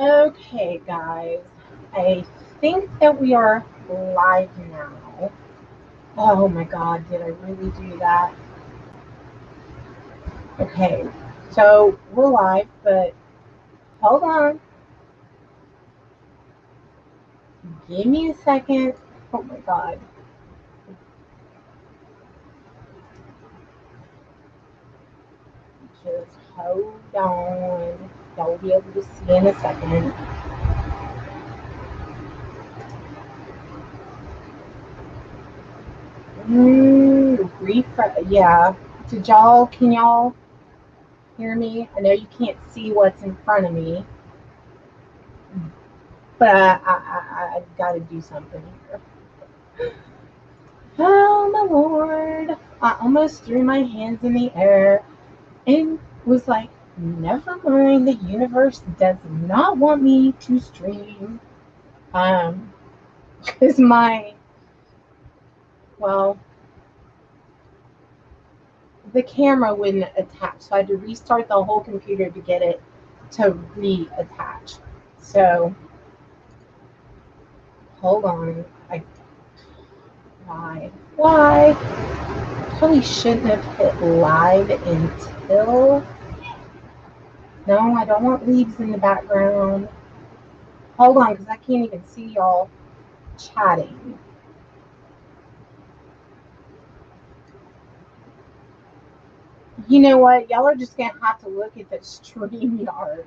Okay, guys, I think that we are live now. Oh my god, did I really do that? Okay, so we're live, but hold on. Give me a second. Oh my god. Just hold on. Y'all will be able to see in a second. Yeah. Can y'all hear me? I know you can't see what's in front of me, but I've got to do something here. Oh my lord. I almost threw my hands in the air and was like, never mind, the universe does not want me to stream. Um, because well, the camera wouldn't attach. So I had to restart the whole computer to get it to reattach. So hold on. Why? Why? Probably shouldn't have hit live until. No, I don't want leaves in the background. Hold on, because I can't even see y'all chatting. You know what? Y'all are just going to have to look at the stream yards.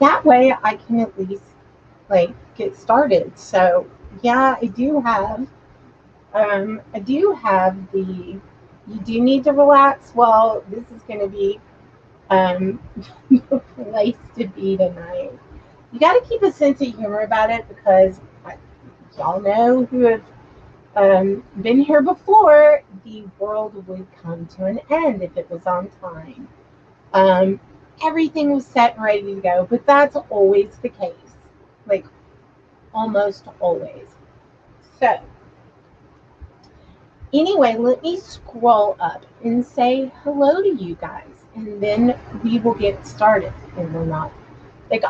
That way I can at least get started. So yeah, I do have the you do need to relax. Well, this is going to be um the place to be tonight. You got to keep a sense of humor about it because y'all know who have been here before. The world would come to an end if it was on time. Um, Everything was set and ready to go, but that's always the case, like almost always. So, anyway, let me scroll up and say hello to you guys, and then we will get started. And we're not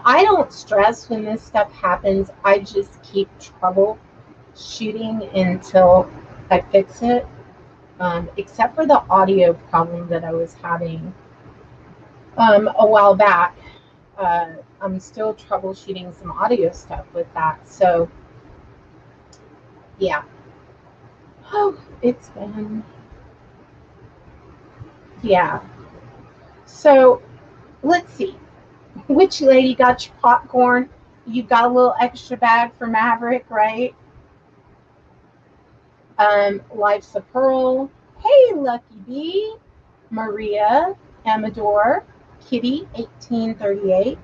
I don't stress when this stuff happens. I just keep troubleshooting until I fix it. Except for the audio problem that I was having a while back. I'm still troubleshooting some audio stuff with that. So, yeah. Oh, it's been, yeah. So, let's see. Which lady got your popcorn? You got a little extra bag for Maverick, right? Life's a Pearl. Hey, Lucky Bee. Maria, Amador, Kitty, 1838.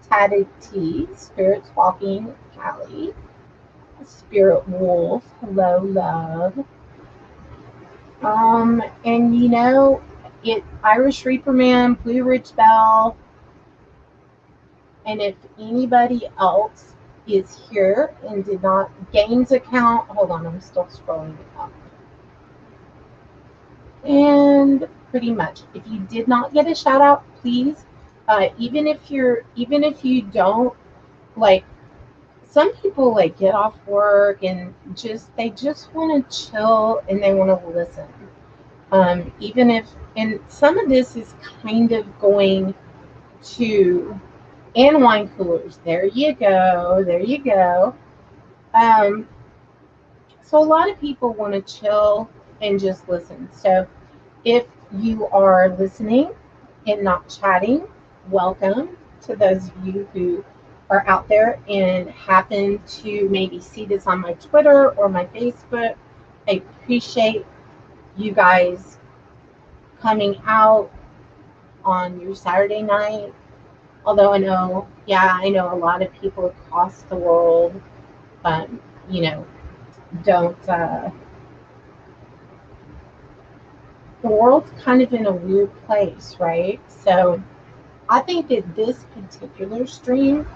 Tatted T, Spirits Walking, Callie. Spirit Wolf, hello, love. And Irish Reaper Man, Blue Ridge Bell, and if anybody else is here and did not Games account, hold on, I'm still scrolling up. And pretty much, if you did not get a shout out, please, even if you don't like. Some people get off work and they just want to chill and they want to listen. Even if, and some of this is kind of going to, and wine coolers. There you go. There you go. Um, so a lot of people want to chill and just listen. So if you are listening and not chatting, welcome to those of you who are out there and happen to maybe see this on my Twitter or my Facebook. I appreciate you guys coming out on your Saturday night. Although I know a lot of people across the world, um, you know, don't. The world's kind of in a weird place, right? So I think that this particular stream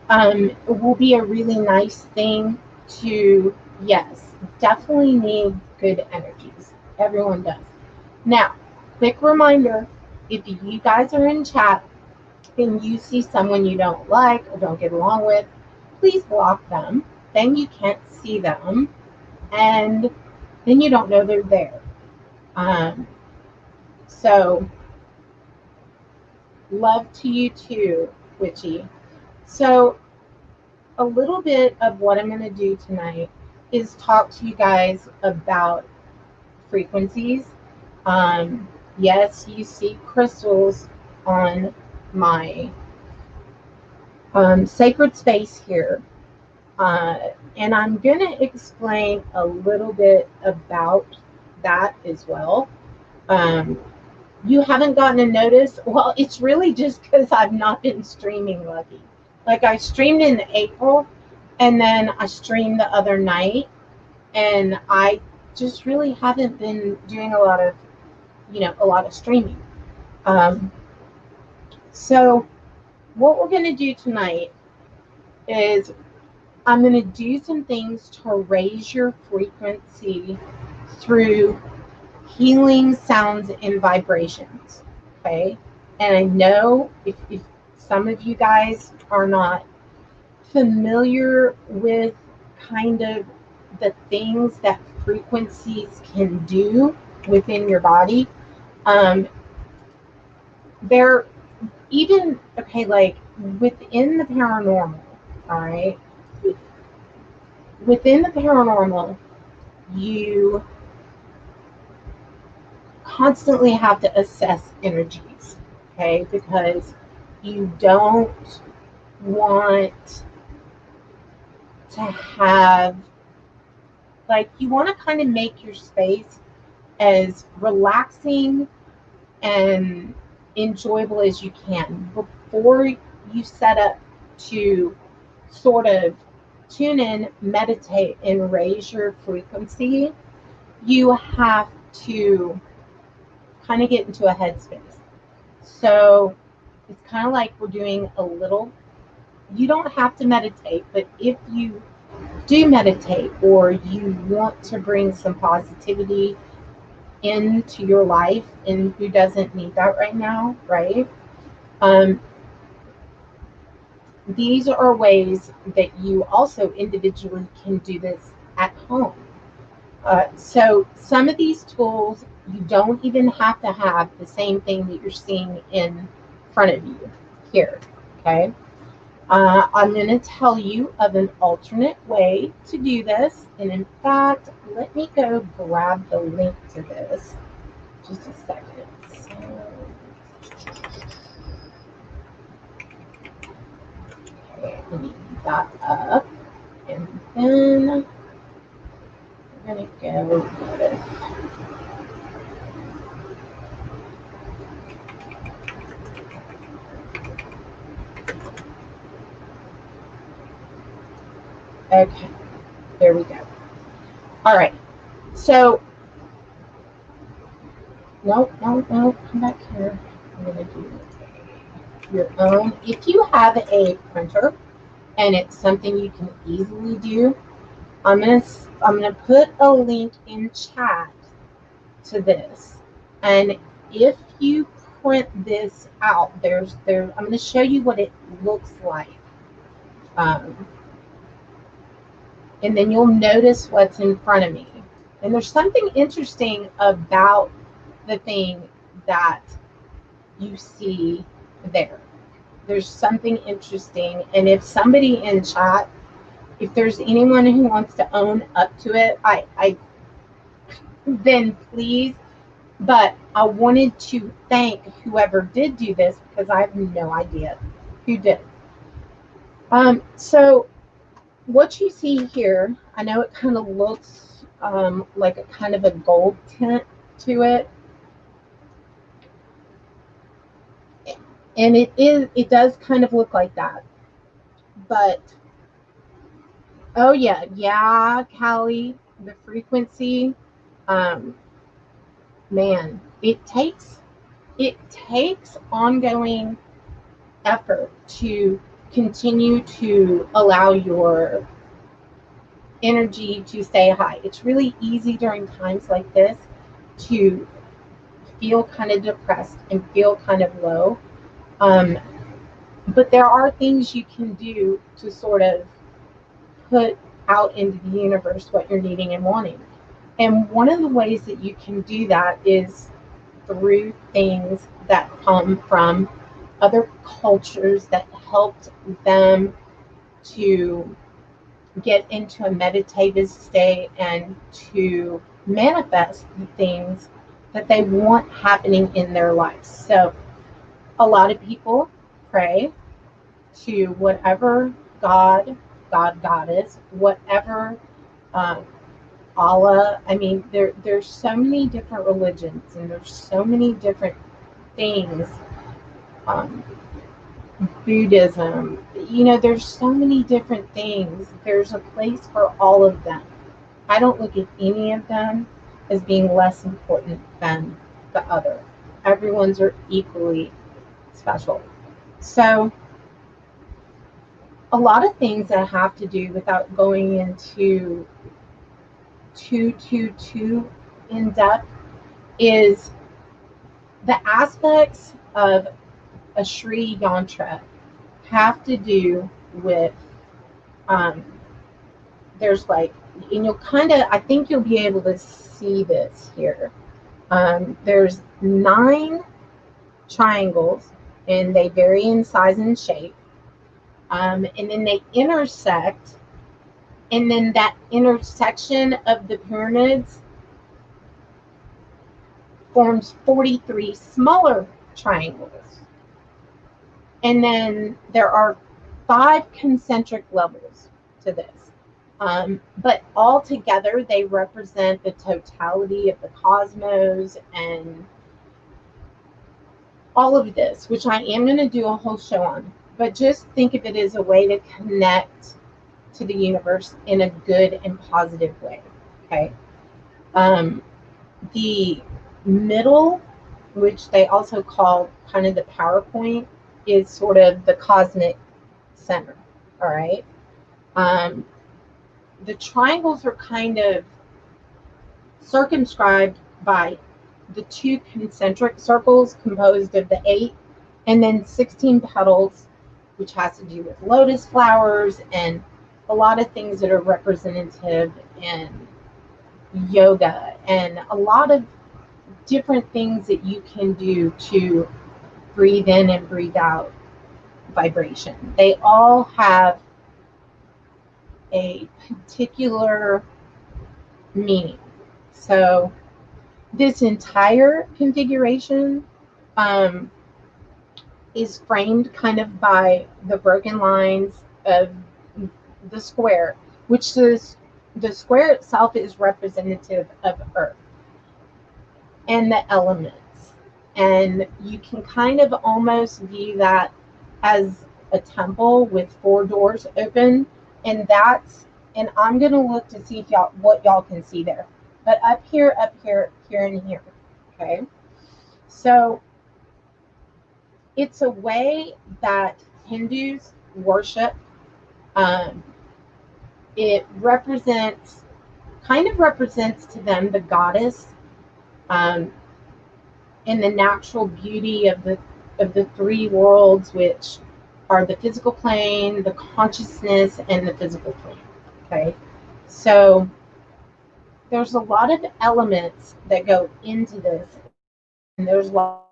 will be a really nice thing to, yes, definitely need good energies. Everyone does. Now, quick reminder, if you guys are in chat, and you see someone you don't like or don't get along with, please block them. Then you can't see them, and then you don't know they're there. Um, so, love to you too, Witchy. So, a little bit of what I'm going to do tonight is talk to you guys about frequencies. Yes, you see crystals on my sacred space here. And I'm going to explain a little bit about that as well. You haven't gotten a notice? Well, it's really just because I've not been streaming, Lucky. Like, I streamed in April, and then I streamed the other night, and I just really haven't been doing a lot of streaming. So what we're going to do tonight is I'm going to do some things to raise your frequency through healing sounds and vibrations. Okay. And I know if some of you guys are not familiar with kind of the things that frequencies can do within your body, they're even, okay, like within the paranormal, all right? Within the paranormal, you constantly have to assess energies, okay? Because you don't want to have, like, you want to kind of make your space as relaxing and enjoyable as you can before you set up to sort of tune in, meditate, and raise your frequency. You have to kind of get into a headspace. So it's kind of like we're doing a little, you don't have to meditate, but if you do meditate or you want to bring some positivity into your life, and who doesn't need that right now, right? These are ways that you also individually can do this at home. So some of these tools, you don't even have to have the same thing that you're seeing in front of you here, okay? I'm going to tell you of an alternate way to do this. And in fact, let me go grab the link to this. Just a second. Okay, let me keep that up. And then we're going to go with okay, there we go. All right, so no, come back here. I'm going to do your own. If you have a printer and it's something you can easily do, I'm gonna put a link in chat to this, and if you print this out, I'm going to show you what it looks like, and then you'll notice what's in front of me. And there's something interesting about the thing that you see there. There's something interesting, and if somebody in chat, if there's anyone who wants to own up to it, I then please. But I wanted to thank whoever did do this, because I have no idea who did. So what you see here, I know it kind of looks like a kind of a gold tint to it. And it does kind of look like that. But, oh yeah, Callie, the frequency, man, it takes ongoing effort to continue to allow your energy to stay high. It's really easy during times like this to feel kind of depressed and feel kind of low. But there are things you can do to sort of put out into the universe what you're needing and wanting. And one of the ways that you can do that is through things that come from other cultures that helped them to get into a meditative state and to manifest the things that they want happening in their lives. So, a lot of people pray to whatever goddess, whatever um, Allah. I mean, there's so many different religions and there's so many different things. Um, Buddhism, there's so many different things. There's a place for all of them. I don't look at any of them as being less important than the other. Everyone's are equally special. So, a lot of things that have to do without going into too in depth is the aspects of a Sri Yantra have to do with um, there's like, and you'll kind of, I think you'll be able to see this here. There's 9 triangles and they vary in size and shape. And then they intersect, and then that intersection of the pyramids forms 43 smaller triangles. And then there are 5 concentric levels to this. But all together, they represent the totality of the cosmos and all of this, which I am going to do a whole show on. But just think of it as a way to connect to the universe in a good and positive way. Okay. The middle, which they also call kind of the PowerPoint, is sort of the cosmic center. All right. The triangles are kind of circumscribed by the 2 concentric circles composed of the 8 and then 16 petals, which has to do with lotus flowers and a lot of things that are representative in yoga and a lot of different things that you can do to breathe in and breathe out vibration. They all have a particular meaning. So this entire configuration is framed kind of by the broken lines of the square, which the square itself is representative of Earth and the elements. And you can kind of almost view that as a temple with 4 doors open. And I'm going to look to see if what y'all can see there. But up here, and here. Okay. So it's a way that Hindus worship. It kind of represents to them the goddess and the natural beauty of the 3 worlds, which are the physical plane, the consciousness, and the physical plane. Okay, so there's a lot of elements that go into this, and there's a lot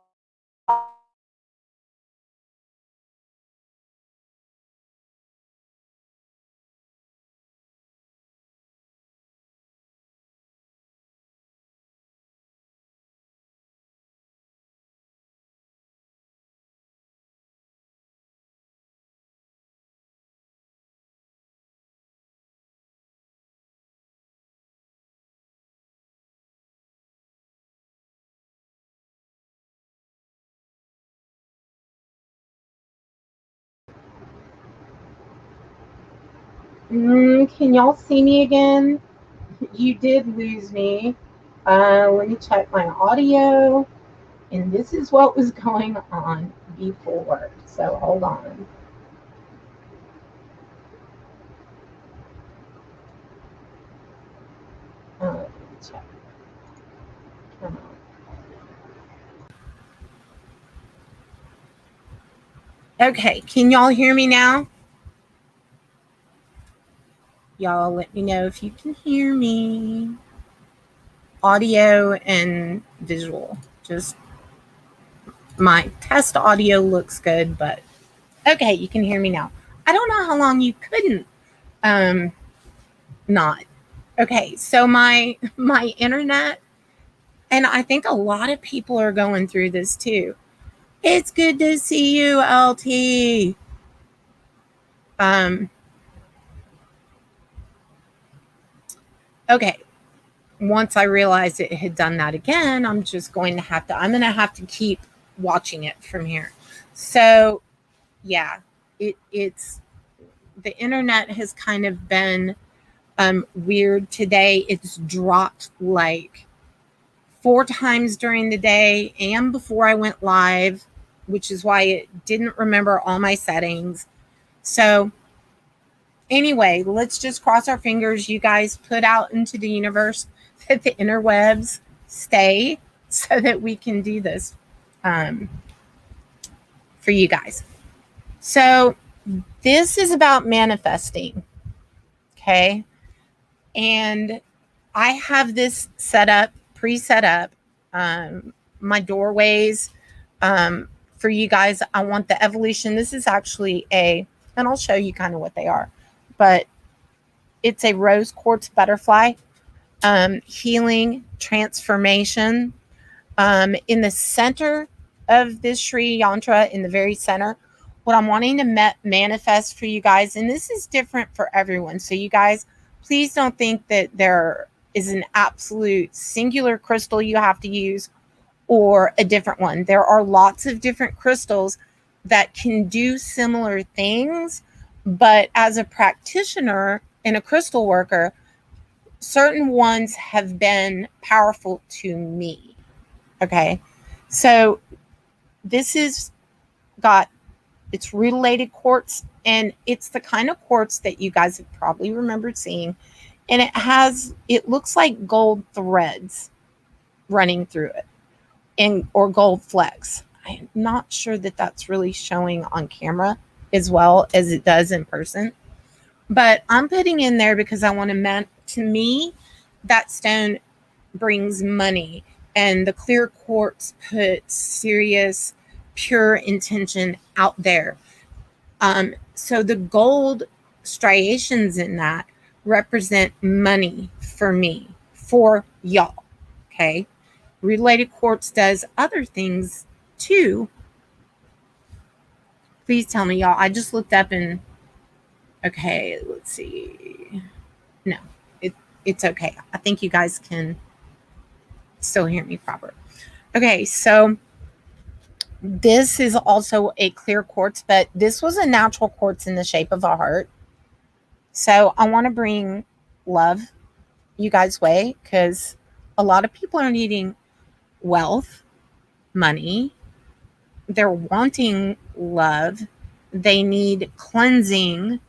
can y'all see me again? You did lose me. Let me check my audio. And this is what was going on before. So hold on. Check. Come on. Okay, can y'all hear me now? Y'all let me know if you can hear me. Audio and visual. Just my test audio looks good, but okay, you can hear me now. I don't know how long you couldn't not. Okay, so my internet, and I think a lot of people are going through this too. It's good to see you, LT. Okay, once I realized it had done that again, I'm going to have to keep watching it from here. So yeah, it's the internet has kind of been weird today. It's dropped like 4 times during the day and before I went live, which is why it didn't remember all my settings. So anyway, let's just cross our fingers. You guys put out into the universe that the interwebs stay so that we can do this for you guys. So this is about manifesting. Okay. And I have this set up, pre-set up, my doorways for you guys. I want the evolution. This is actually and I'll show you kind of what they are, but it's a rose quartz butterfly, healing, transformation. In the center of this Sri Yantra, in the very center, what I'm wanting to manifest for you guys, and this is different for everyone. So you guys, please don't think that there is an absolute singular crystal you have to use or a different one. There are lots of different crystals that can do similar things, but as a practitioner and a crystal worker, certain ones have been powerful to me. Okay. So this is it's related quartz, and it's the kind of quartz that you guys have probably remembered seeing. And it looks like gold threads running through it or gold flecks. I'm not sure that that's really showing on camera as well as it does in person, but I'm putting in there because I want to me, that stone brings money, and the clear quartz puts serious, pure intention out there. So the gold striations in that represent money for me, for y'all. Okay. Related quartz does other things too. Please tell me, y'all. I just looked up and okay, let's see. No, it's okay. I think you guys can still hear me proper. Okay, so this is also a clear quartz, but this was a natural quartz in the shape of a heart. So I want to bring love you guys' way, because a lot of people are needing wealth, money. They're wanting love. They need cleansing,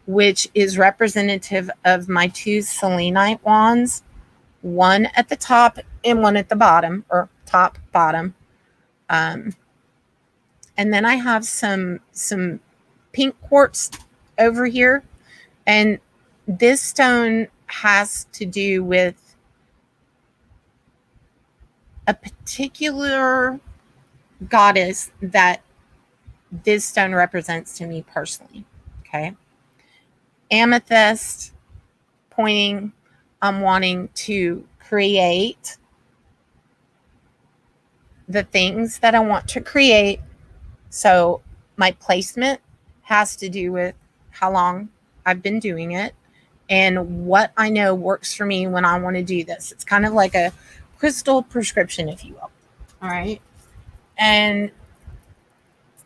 which is representative of my 2 selenite wands, one at the top and one at the bottom, or top, bottom. And then I have some pink quartz over here. And this stone has to do with a particular goddess that this stone represents to me personally. Okay. Amethyst, pointing, I'm wanting to create the things that I want to create. So my placement has to do with how long I've been doing it and what I know works for me when I want to do this. It's kind of like a crystal prescription, if you will. All right. And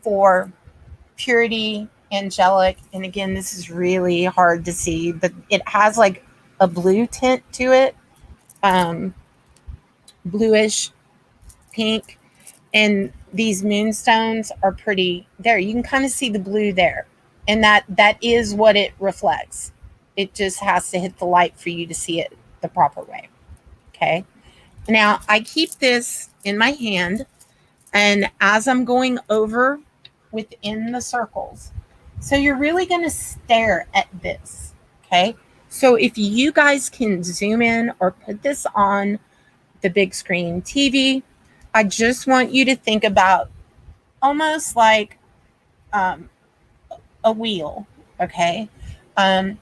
for purity, angelic, and again, this is really hard to see, but it has like a blue tint to it, bluish pink. And these moonstones are pretty there. You can kind of see the blue there. And that is what it reflects. It just has to hit the light for you to see it the proper way. Okay. Now I keep this in my hand, and as I'm going over within the circles. So you're really going to stare at this. Okay. So if you guys can zoom in or put this on the big screen TV, I just want you to think about almost like um, a wheel. Okay. Um,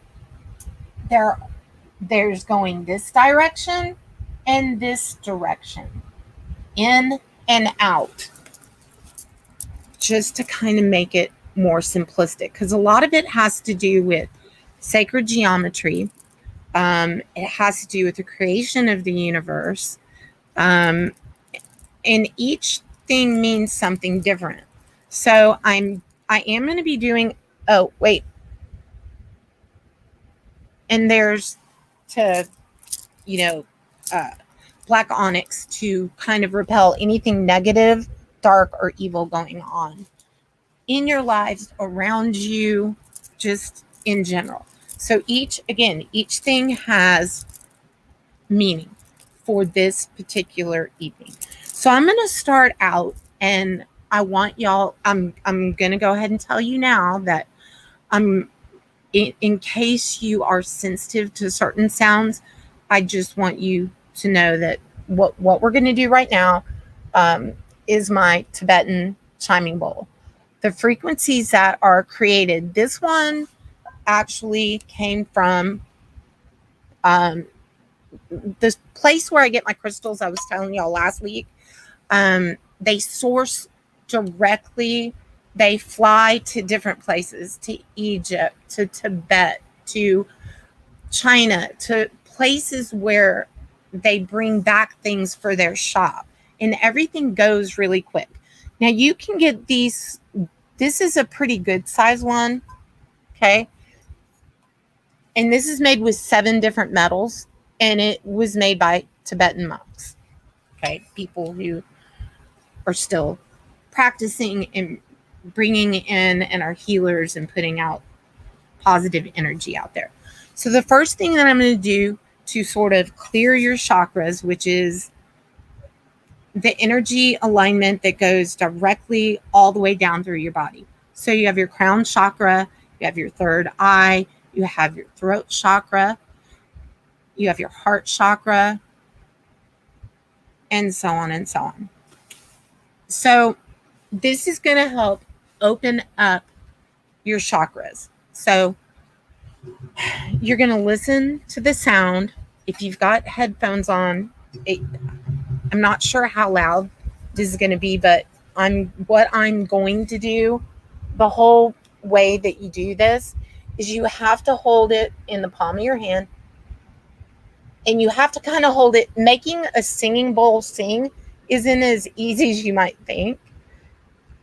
there, there's going this direction and this direction, in and out, just to kind of make it more simplistic, because a lot of it has to do with sacred geometry. It has to do with the creation of the universe. Um, and each thing means something different. So I am going to be doing, oh, wait. And there's to, you know, uh, black onyx to kind of repel anything negative, dark, or evil going on in your lives, around you, just in general. So each thing has meaning for this particular evening. So I'm going to start out, and I want y'all, I'm going to go ahead and tell you now that I'm in case you are sensitive to certain sounds, I just want you to know that what we're going to do right now is my Tibetan chiming bowl. The frequencies that are created, this one actually came from um, this place where I get my crystals. I was telling y'all last week. They source directly. They fly to different places, to Egypt, to Tibet, to China, to places where they bring back things for their shop, and everything goes really quick. Now you can get these. This is a pretty good size one. Okay. And this is made with 7 different metals, and it was made by Tibetan monks. Okay. People who are still practicing and bringing in and are healers and putting out positive energy out there. So the first thing that I'm going to do to sort of clear your chakras, which is the energy alignment that goes directly all the way down through your body. So you have your crown chakra, you have your third eye, you have your throat chakra, you have your heart chakra, and so on and so on. So this is going to help open up your chakras. So you're going to listen to the sound. If you've got headphones on, I'm not sure how loud this is going to be, but what I'm going to do, the whole way that you do this is you have to hold it in the palm of your hand, and you have to kind of hold it. Making a singing bowl sing isn't as easy as you might think,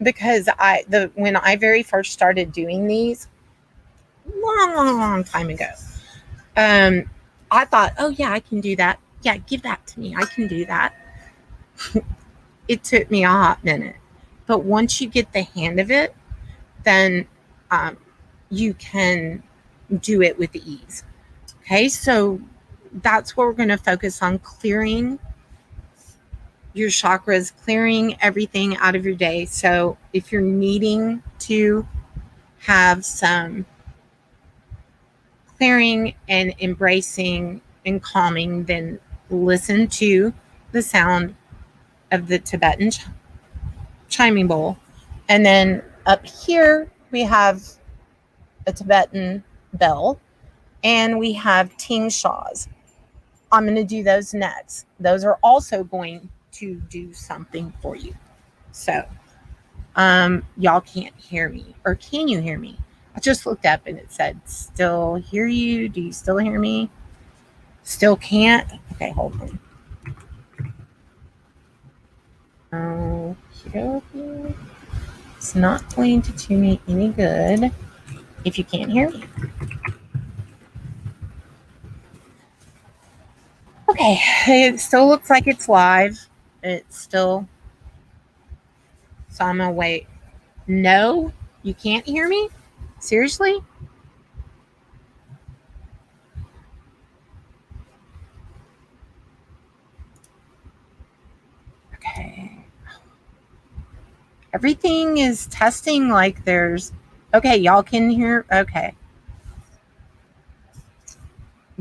because when I very first started doing these long time ago, I thought, oh yeah, I can do that. Yeah, give that to me. I can do that. It took me a hot minute, but once you get the hang of it, then you can do it with ease. Okay, so that's what we're going to focus on: clearing your chakras, clearing everything out of your day. So if you're needing to have some clearing and embracing and calming, then listen to the sound of the Tibetan chiming bowl. And then up here, we have a Tibetan bell, and we have ting shas. I'm going to do those next. Those are also going to do something for you. So, y'all can't hear me, or can you hear me? I just looked up and it said, still hear you. Do you still hear me? Still can't? Okay, hold on. Okay. It's not going to do me any good if you can't hear me. Okay, it still looks like it's live. It's still, so I'm gonna wait. No, you can't hear me? Seriously? Okay. Everything is testing like there's, okay, y'all can hear, okay.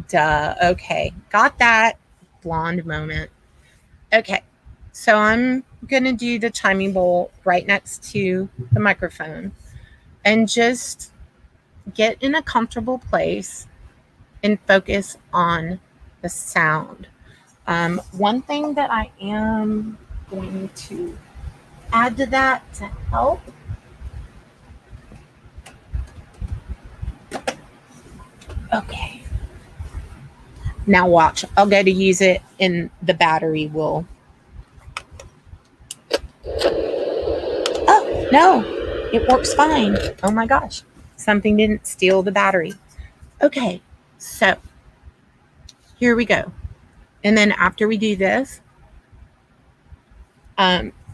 Duh, okay. Got that blonde moment. Okay, so I'm going to do the chiming bowl right next to the microphone and just get in a comfortable place and focus on the sound. One thing that I am going to add to that to help. Okay. Now watch. I'll go to use it and the battery will. Oh, no. It works fine. Oh my gosh. Something didn't steal the battery. Okay. So here we go. And then after we do this,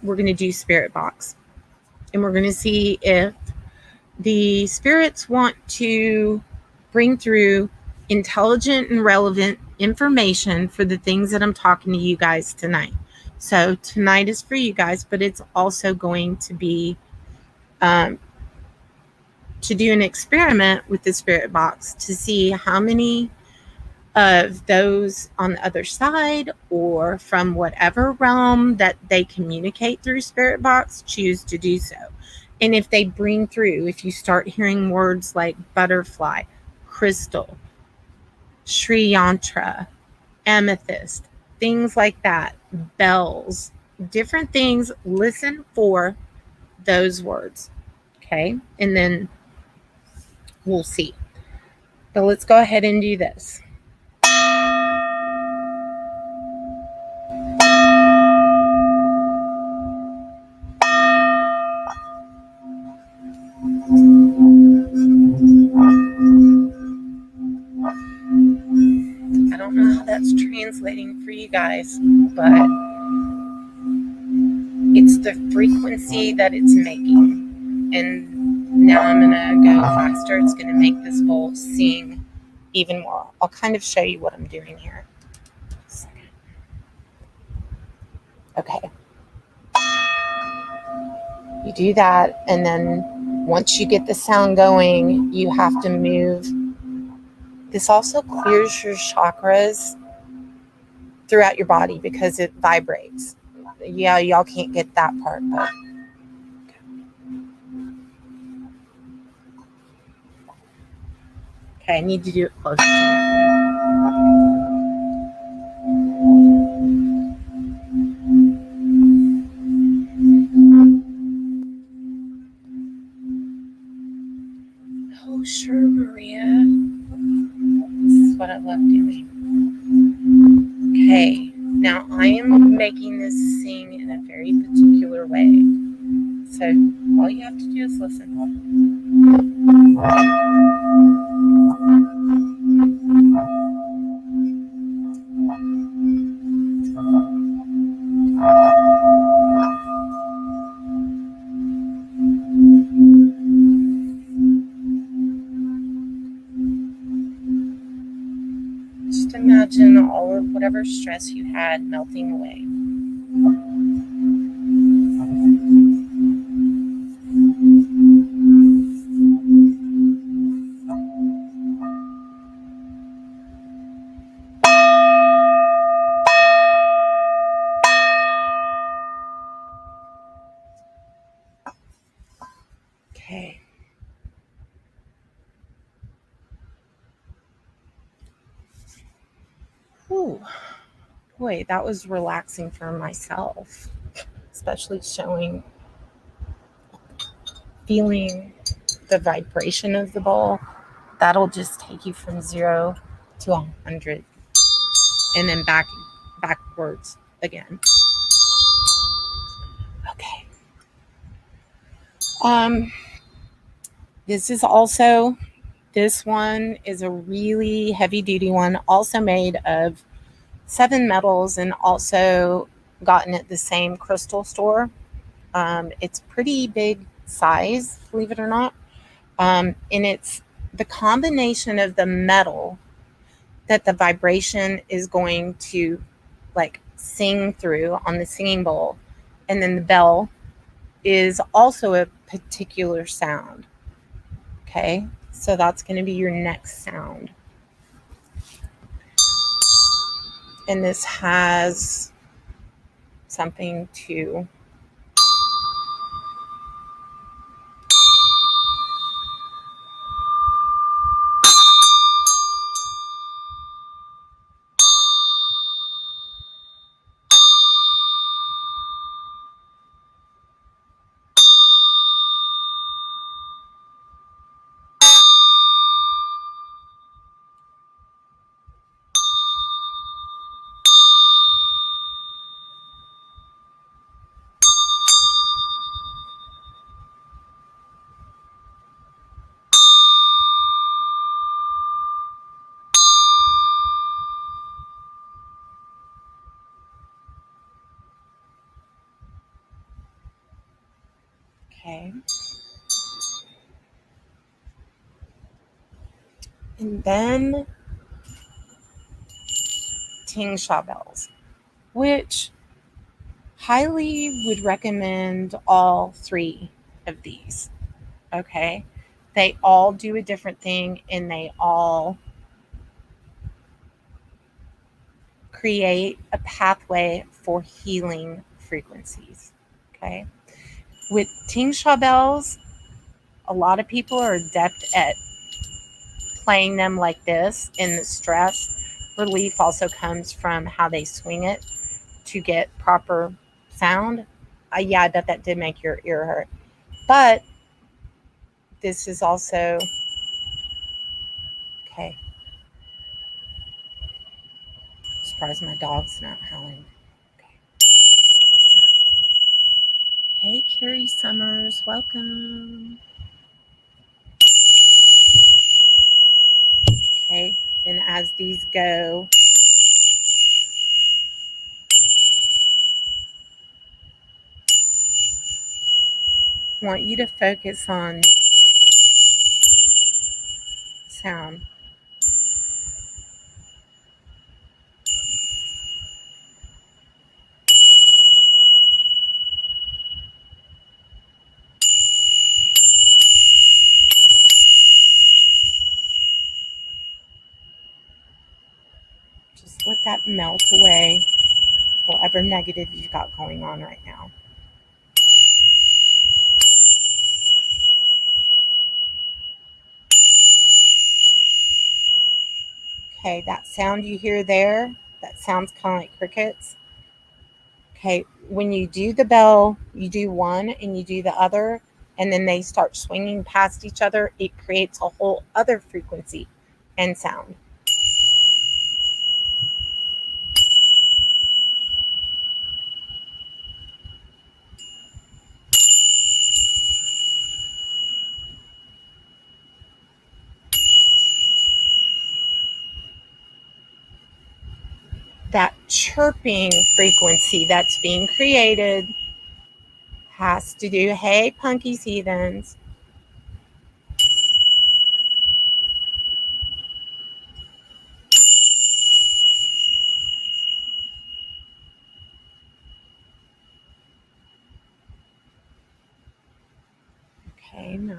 we're going to do spirit box. And we're going to see if the spirits want to bring through intelligent and relevant information for the things that I'm talking to you guys tonight. So tonight is for you guys, but it's also going to be to do an experiment with the spirit box to see how many of those on the other side or from whatever realm that they communicate through spirit box choose to do so. And if they bring through, if you start hearing words like butterfly, crystal, Sri Yantra, amethyst, things like that, bells, different things, listen for those words. Okay. And then we'll see. But let's go ahead and do this. I don't know how that's translating for you guys, but it's the frequency that it's making. And now I'm going to go faster. It's going to make this bowl sing even more. I'll kind of show you what I'm doing here. Okay. You do that, and then once you get the sound going, you have to move. This also clears your chakras throughout your body because it vibrates. Yeah, y'all can't get that part, but okay, I need to do it closer. Oh, sure, Maria. This is what I love doing. Okay, now I am making this sing in a very particular way. So all you have to do is listen. Just imagine all of whatever stress you had melting away. Okay. Whew. Boy, that was relaxing for myself, especially feeling the vibration of the bowl. That'll just take you from 0 to 100 and then backwards again. Okay. This one is a really heavy duty one, also made of 7 metals and also gotten at the same crystal store. It's pretty big size, believe it or not. And it's the combination of the metal that the vibration is going to like sing through on the singing bowl, and then the bell is also a particular sound. Okay, so that's going to be your next sound. And this has something to okay. And then ting sha bells, which highly would recommend all three of these. Okay, they all do a different thing, and they all create a pathway for healing frequencies. Okay, with ting sha bells, a lot of people are adept at playing them like this, and the stress relief also comes from how they swing it to get proper sound. Yeah, I bet that did make your ear hurt. But this is also okay. Surprised my dog's not howling. Okay. Hey, Carrie Summers, welcome. Okay, and as these go, I want you to focus on sound. Just let that melt away, whatever negative you've got going on right now. Okay, that sound you hear there, that sounds kind of like crickets. Okay, when you do the bell, you do one and you do the other, and then they start swinging past each other, it creates a whole other frequency and sound. That chirping frequency that's being created has to do, hey, punkies, heathens. Okay, no.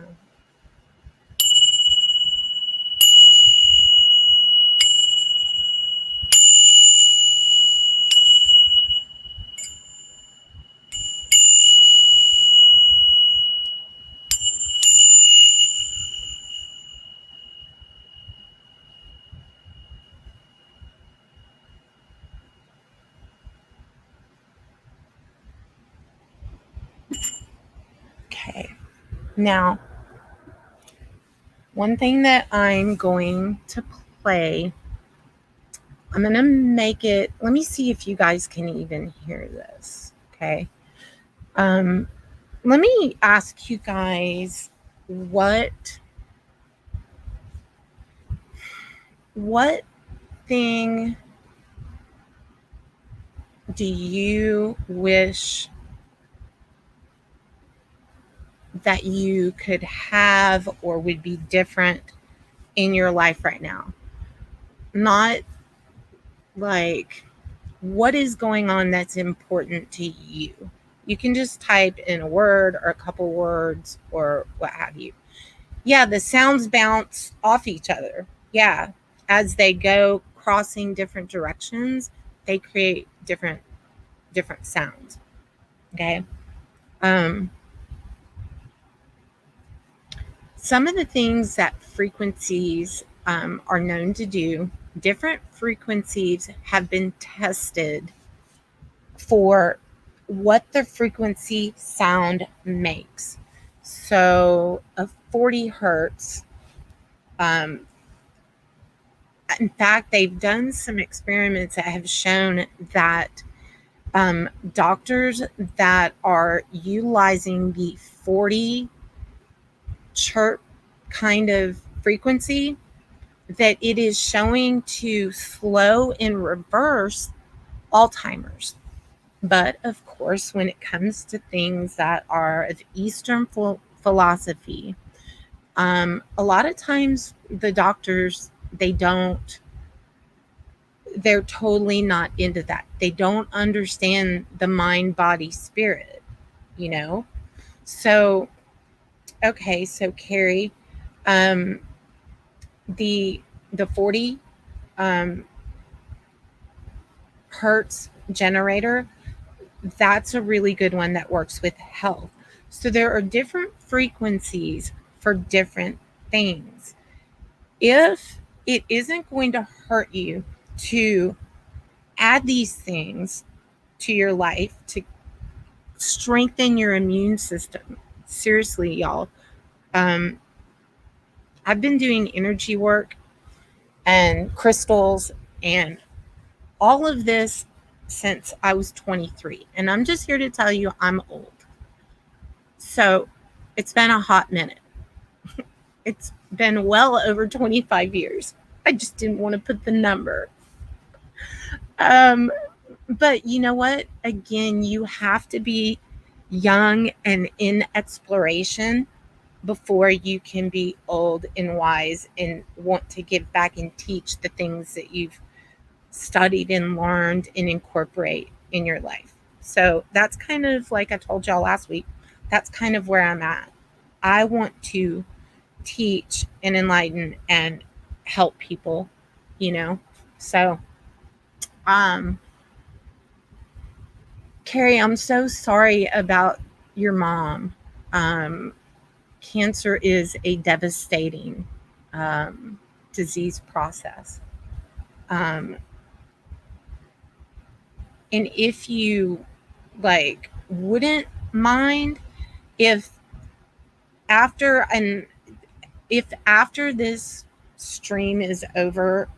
Okay. Now, one thing that I'm going to play, I'm going to make it, let me see if you guys can even hear this. Okay. Let me ask you guys what thing do you wish that you could have or would be different in your life right now? Not like what is going on that's important to you. You can just type in a word or a couple words or what have you. Yeah, the sounds bounce off each other. Yeah, as they go crossing different directions, they create different sounds. Okay. Um, some of the things that frequencies are known to do, different frequencies have been tested for what the frequency sound makes. So, a 40 hertz, um, in fact, they've done some experiments that have shown that doctors that are utilizing the 40 chirp kind of frequency, that it is showing to slow and reverse Alzheimer's. But of course, when it comes to things that are of Eastern philosophy, a lot of times the doctors, they're totally not into that. They don't understand the mind, body, spirit, you know? So, okay, so Carrie, um, the the 40 um, hertz generator, that's a really good one that works with health. So there are different frequencies for different things. If it isn't going to hurt you to add these things to your life to strengthen your immune system, seriously, y'all, um, I've been doing energy work and crystals and all of this since I was 23. And I'm just here to tell you I'm old. So it's been a hot minute. It's been well over 25 years. I just didn't want to put the number. Um, but you know what? Again, you have to be young and in exploration before you can be old and wise and want to give back and teach the things that you've studied and learned and incorporate in your life. So that's kind of like I told y'all last week, that's kind of where I'm at. I want to teach and enlighten and help people, you know. So, um, Carrie, I'm so sorry about your mom. Um, Cancer is a devastating um, disease process. Um, and if you like wouldn't mind if after and if after this stream is over,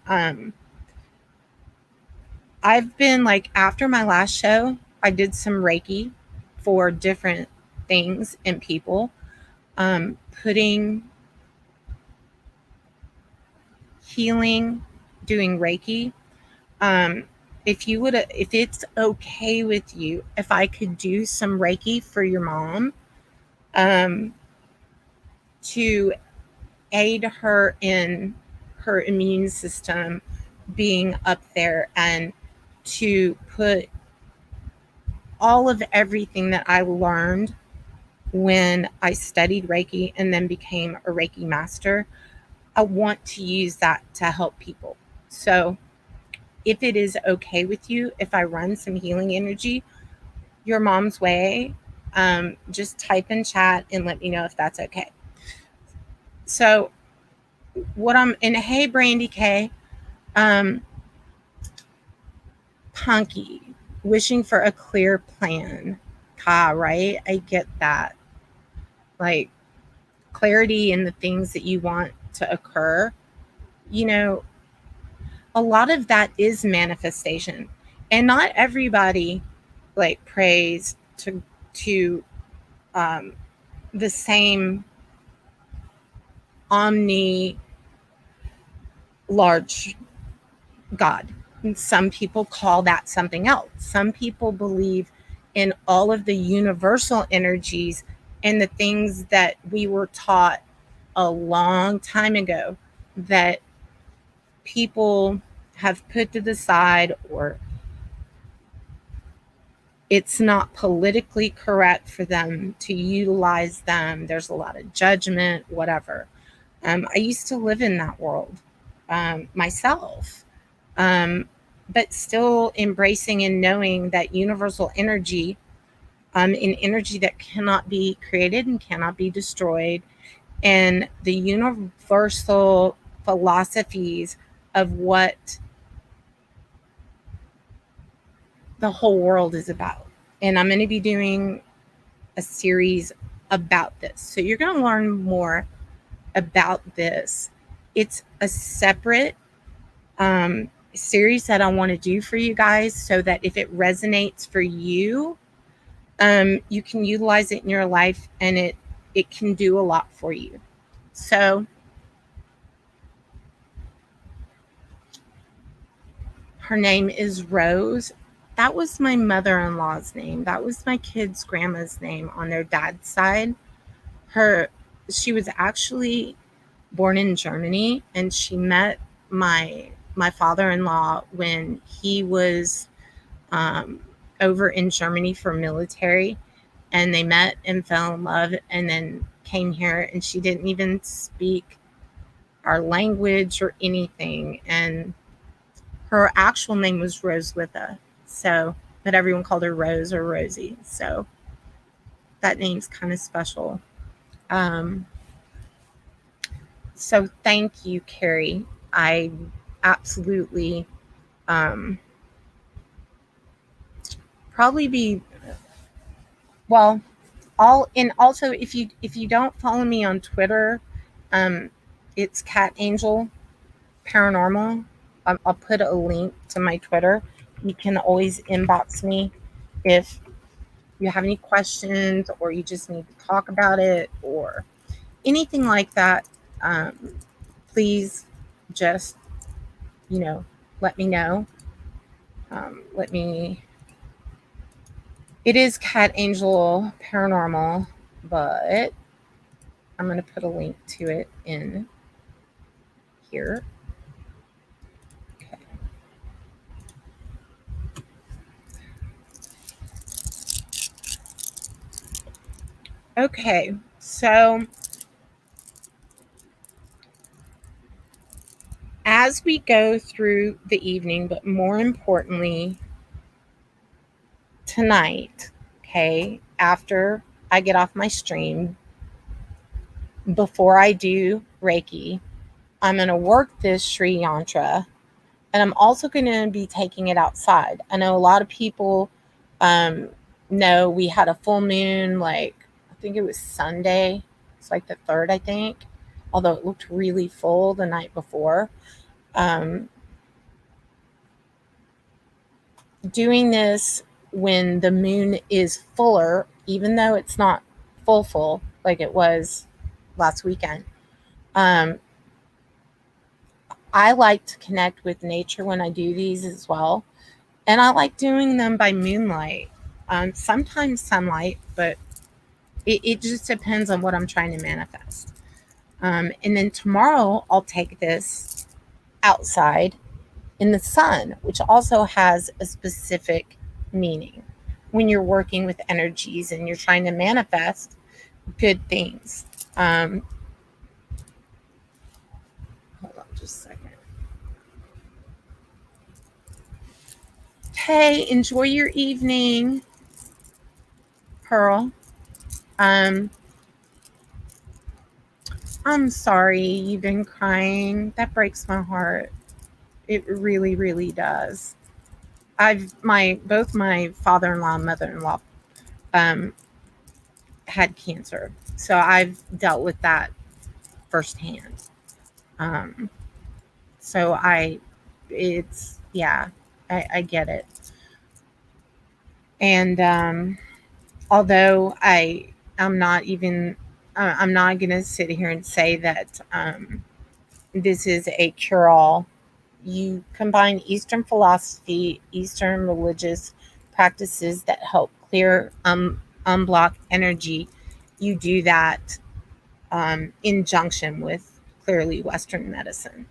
I've been like after my last show, I did some Reiki for different things and people, putting healing, doing Reiki. Um, if it's okay with you, if I could do some Reiki for your mom, um, to aid her in her immune system being up there and to put all of everything that I learned when I studied Reiki and then became a Reiki master, I want to use that to help people. So, if it is okay with you, if I run some healing energy your mom's way, just type in chat and let me know if that's okay. So, what I'm in, hey, Brandy K, um, Punky, wishing for a clear plan. Right? I get that. Like clarity in the things that you want to occur. You know, a lot of that is manifestation. And not everybody like prays to um, the same omni large God. And some people call that something else. Some people believe in all of the universal energies and the things that we were taught a long time ago that people have put to the side or it's not politically correct for them to utilize them. There's a lot of judgment, whatever. I used to live in that world myself, um, but still embracing and knowing that universal energy, an energy that cannot be created and cannot be destroyed, and the universal philosophies of what the whole world is about. And I'm going to be doing a series about this. So you're going to learn more about this. It's a separate series that I want to do for you guys so that if it resonates for you, you can utilize it in your life and it can do a lot for you. So her name is Rose. That was my mother-in-law's name. That was my kids' grandma's name on their dad's side. She was actually born in Germany, and she met my father-in-law when he was um, over in Germany for military, and they met and fell in love, and then came here, and she didn't even speak our language or anything, and her actual name was Roswitha. So, but everyone called her Rose or Rosie. So that name's kind of special. Um, so thank you, Carrie. I absolutely um, probably be well. All and also if you don't follow me on Twitter, um, it's Cat Angel Paranormal. I'll put a link to my Twitter. You can always inbox me if you have any questions or you just need to talk about it or anything like that. Please just, let me know. Let me. It is Cat Angel Paranormal, but I'm going to put a link to it in here. Okay. Okay, so as we go through the evening, but more importantly, tonight, okay, after I get off my stream, before I do Reiki, I'm going to work this Sri Yantra, and I'm also going to be taking it outside. I know a lot of people um, know we had a full moon, like, I think it was Sunday. It's like the 3rd, I think, although it looked really full the night before. Um, Doing this when the moon is fuller, even though it's not full like it was last weekend. Um, I like to connect with nature when I do these as well. And I like doing them by moonlight, sometimes sunlight, but it just depends on what I'm trying to manifest. And then tomorrow I'll take this outside in the sun, which also has a specific meaning when you're working with energies and you're trying to manifest good things. Hold on just a second. Hey, enjoy your evening, Pearl. Um, I'm sorry you've been crying. That breaks my heart. It really, really does. Both my father-in-law and mother-in-law um, had cancer, so I've dealt with that firsthand. Um, so it's yeah, I get it. And although I'm not going to sit here and say that this is a cure-all. You combine Eastern philosophy, Eastern religious practices that help clear, unblock energy. You do that in junction with clearly Western medicine.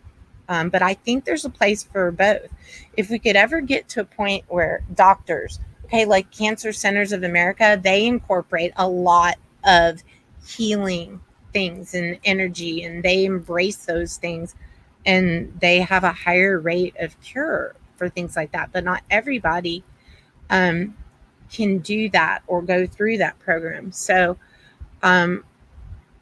But I think there's a place for both. If we could ever get to a point where doctors Okay, like Cancer Centers of America, they incorporate a lot of healing things and energy, and they embrace those things, and they have a higher rate of cure for things like that. But not everybody um, can do that or go through that program. So um,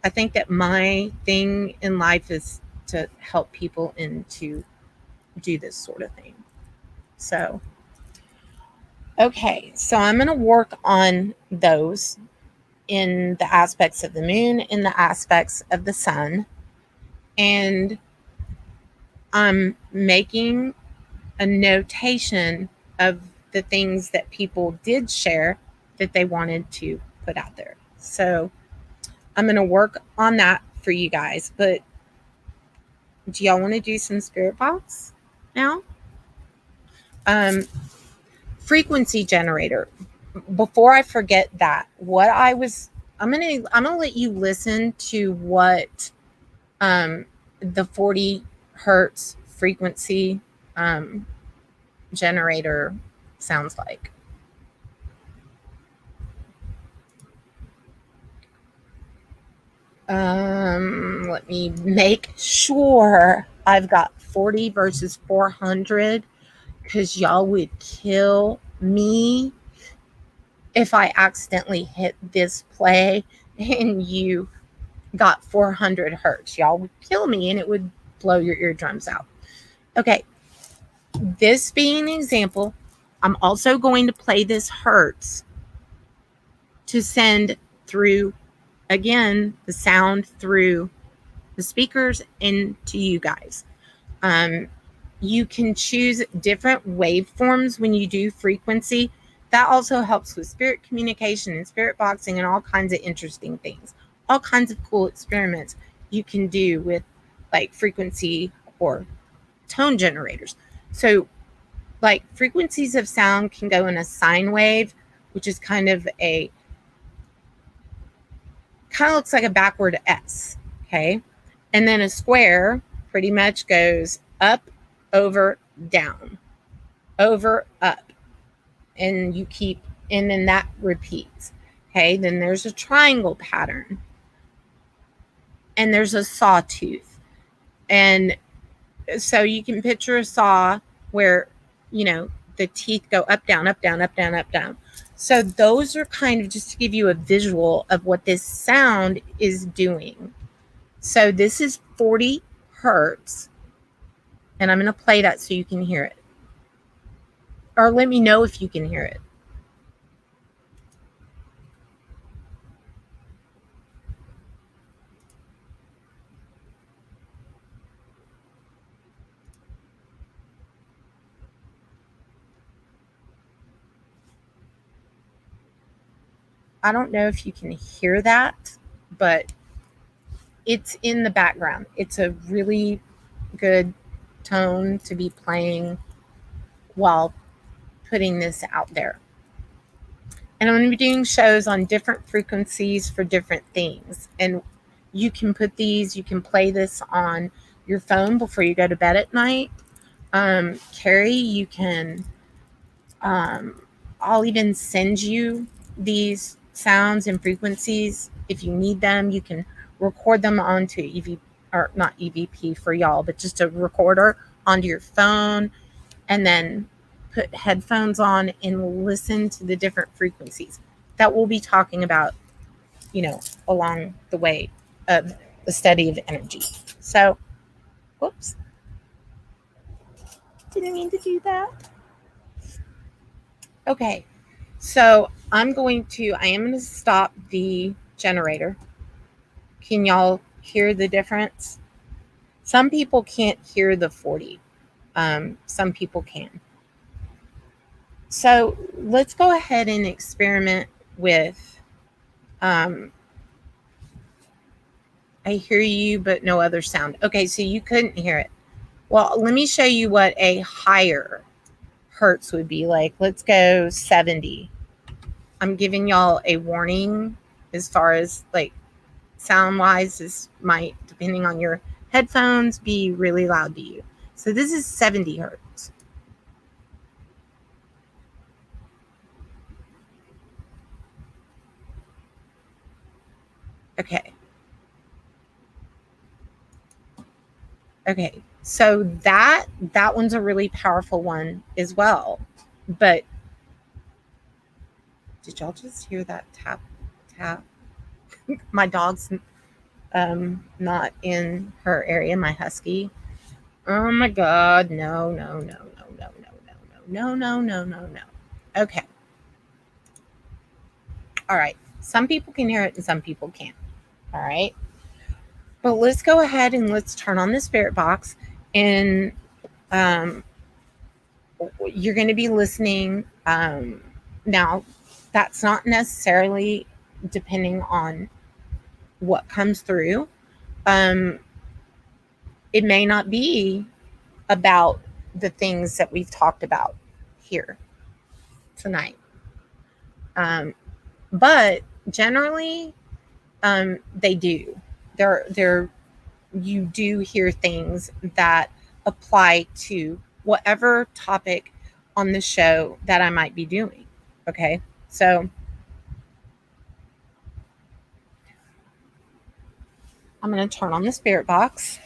I think that my thing in life is to help people and to do this sort of thing. So, okay, so I'm going to work on those in the aspects of the moon, in the aspects of the sun, and I'm making a notation of the things that people did share that they wanted to put out there. So I'm going to work on that for you guys. But do y'all want to do some spirit box now? Um, frequency generator. Before I forget that, I'm gonna let you listen to what the 40 hertz frequency um, generator sounds like. Let me make sure I've got 40 versus 400 because y'all would kill me if I accidentally hit this play and you got 400 hertz. Y'all would kill me and it would blow your eardrums out. Okay, this being an example, I'm also going to play this hertz to send through, again, the sound through the speakers and to you guys. You can choose different waveforms when you do frequency. That also helps with spirit communication and spirit boxing and all kinds of interesting things. All kinds of cool experiments you can do with like frequency or tone generators. So like frequencies of sound can go in a sine wave, which is kind of looks like a backward S. Okay. And then a square pretty much goes up, over, down, over, up. And you keep, and then that repeats. Okay. Then there's a triangle pattern. And there's a sawtooth. And so you can picture a saw where, the teeth go up, down, up, down, up, down, up, down. So those are kind of just to give you a visual of what this sound is doing. So this is 40 hertz. And I'm going to play that so you can hear it. Or let me know if you can hear it. I don't know if you can hear that, but it's in the background. It's a really good tone to be playing while putting this out there. And I'm going to be doing shows on different frequencies for different things. And you can you can play this on your phone before you go to bed at night. Carrie, you can, I'll even send you these sounds and frequencies. If you need them, you can record them onto or not EVP for y'all, but just a recorder onto your phone and then put headphones on and listen to the different frequencies that we'll be talking about, along the way of the study of energy. So, whoops. Didn't mean to do that. Okay. So I am going to stop the generator. Can y'all hear the difference? Some people can't hear the 40. Some people can. So let's go ahead and experiment with, I hear you, but no other sound. Okay, so you couldn't hear it. Well, let me show you what a higher hertz would be like. Let's go 70. I'm giving y'all a warning as far as like sound wise. This might, depending on your headphones, be really loud to you. So this is 70 hertz. Okay. Okay. So that one's a really powerful one as well. But did y'all just hear that tap tap? My dog's not in her area, my husky. Oh my god, no, no, no, no, no, no, no, no, no, no, no, no. Okay. All right. Some people can hear it and some people can't. All right. But let's go ahead and let's turn on the spirit box, and you're going to be listening. Now, that's not necessarily depending on what comes through. It may not be about the things that we've talked about here tonight. But generally, they do. They're you do hear things that apply to whatever topic on the show that I might be doing. Okay, so I'm going to turn on the spirit box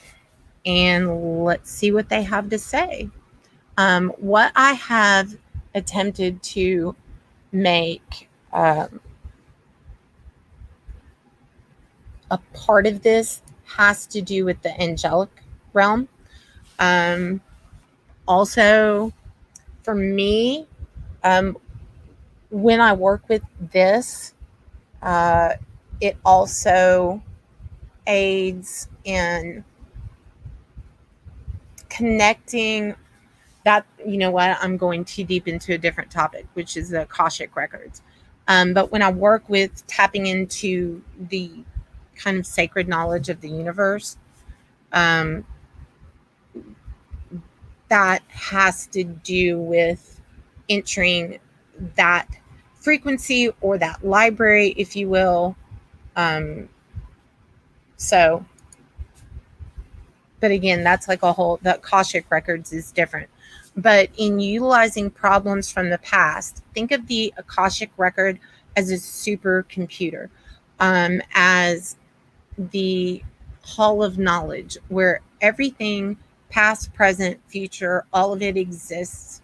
and let's see what they have to say. What I have attempted to make a part of this has to do with the angelic realm. Also, for me, when I work with this, it also aids in connecting that. You know what? I'm going too deep into a different topic, which is the Akashic records. But when I work with tapping into the kind of sacred knowledge of the universe, that has to do with entering that frequency or that library, if you will. So, but again, that's like a whole, the Akashic records is different. But in utilizing problems from the past, think of the Akashic record as a supercomputer, as the hall of knowledge where everything, past, present, future, all of it exists.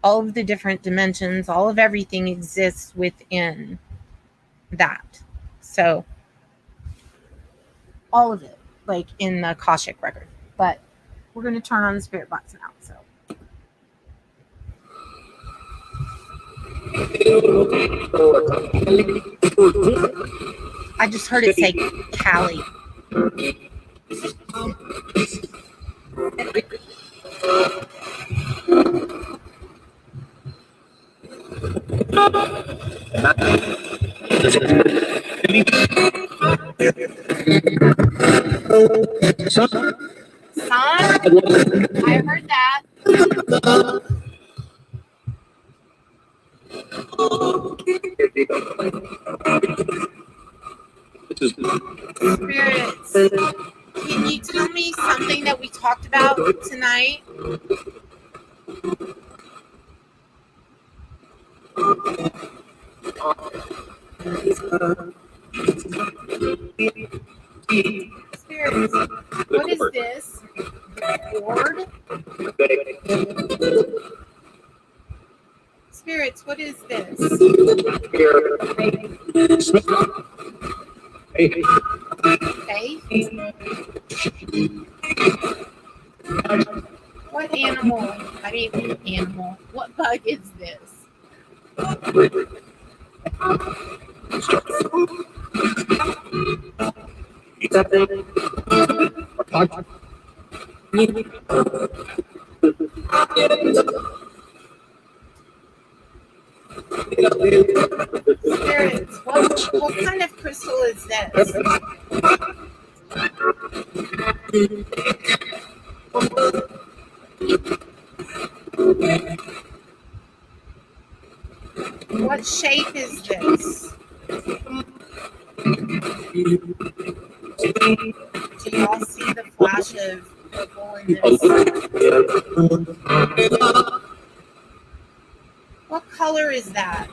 All of the different dimensions, all of everything exists within that. So all of it, like in the Akashic record. But we're going to turn on the spirit box now. So I just heard it say Callie. Son? I heard that. Spirits, can you tell me something that we talked about tonight? Spirits, what is this? Board? Spirits, what is this? Faith? What animal? I mean, animal. What bug is this? Spirits, what kind of crystal is this? What shape is this? Do y'all see the flash of purple in this? What color is that?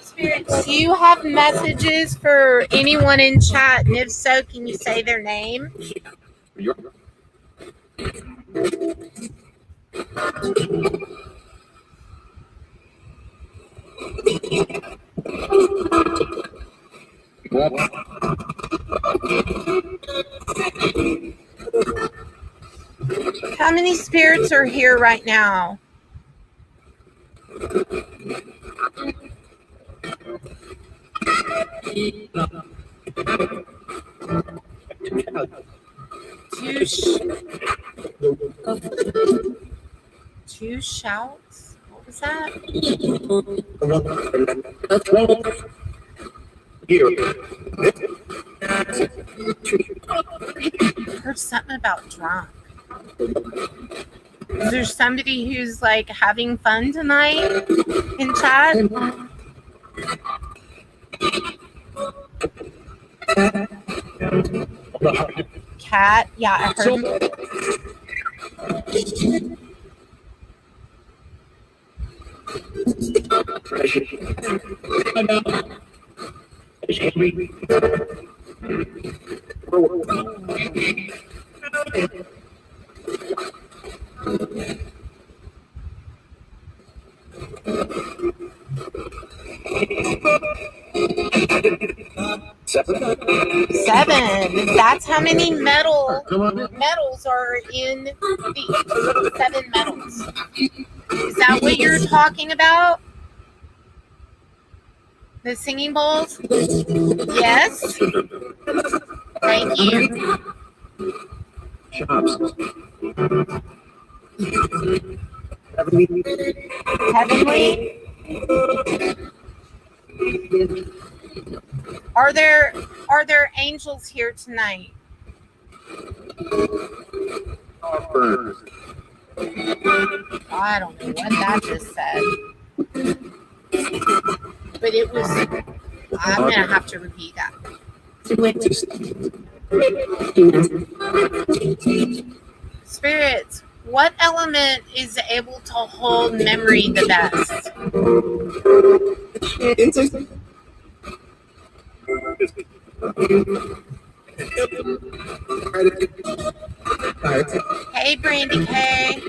Spirits, do you have messages for anyone in chat? And if so, can you say their name? How many spirits are here right now? Two shouts? What was that? I heard something about drunk. Is there somebody who's like having fun tonight in chat? Cat? Yeah, I heard. Seven. That's how many metals are in the 7 metals. Is that what you're talking about? The singing bowls? Yes. Thank you. Heavenly. Are there angels here tonight? I don't know what that just said. But it was, I'm going to have to repeat that. Spirits, what element is able to hold memory the best? Hey, Brandy K.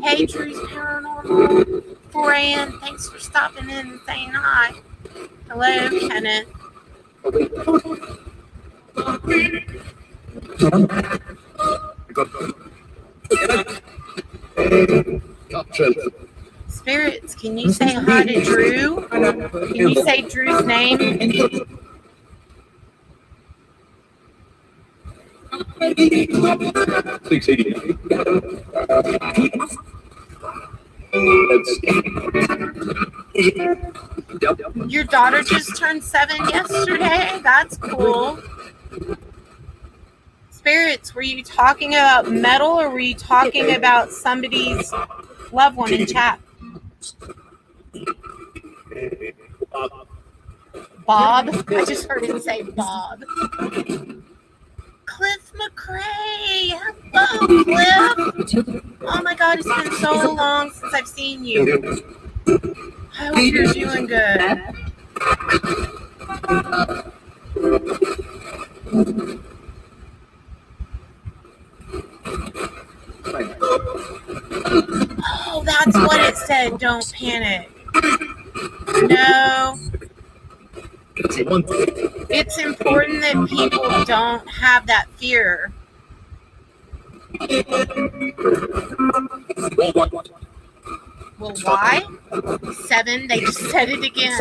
Hey, Drew's Paranormal. 4 a.m. Thanks for stopping in and saying hi. Hello, Kenneth. Spirits, can you say hi to Drew? Can you say Drew's name? Your daughter just turned 7 yesterday? That's cool. Spirits, were you talking about metal or were you talking about somebody's loved one in chat? Bob? I just heard him say Bob. Cliff McRae. Hello, Cliff. Oh my God, it's been so long since I've seen you. I hope you're doing good. Oh, that's what it said. Don't panic. No. It's important that people don't have that fear. Well, why? 7, they just said it again.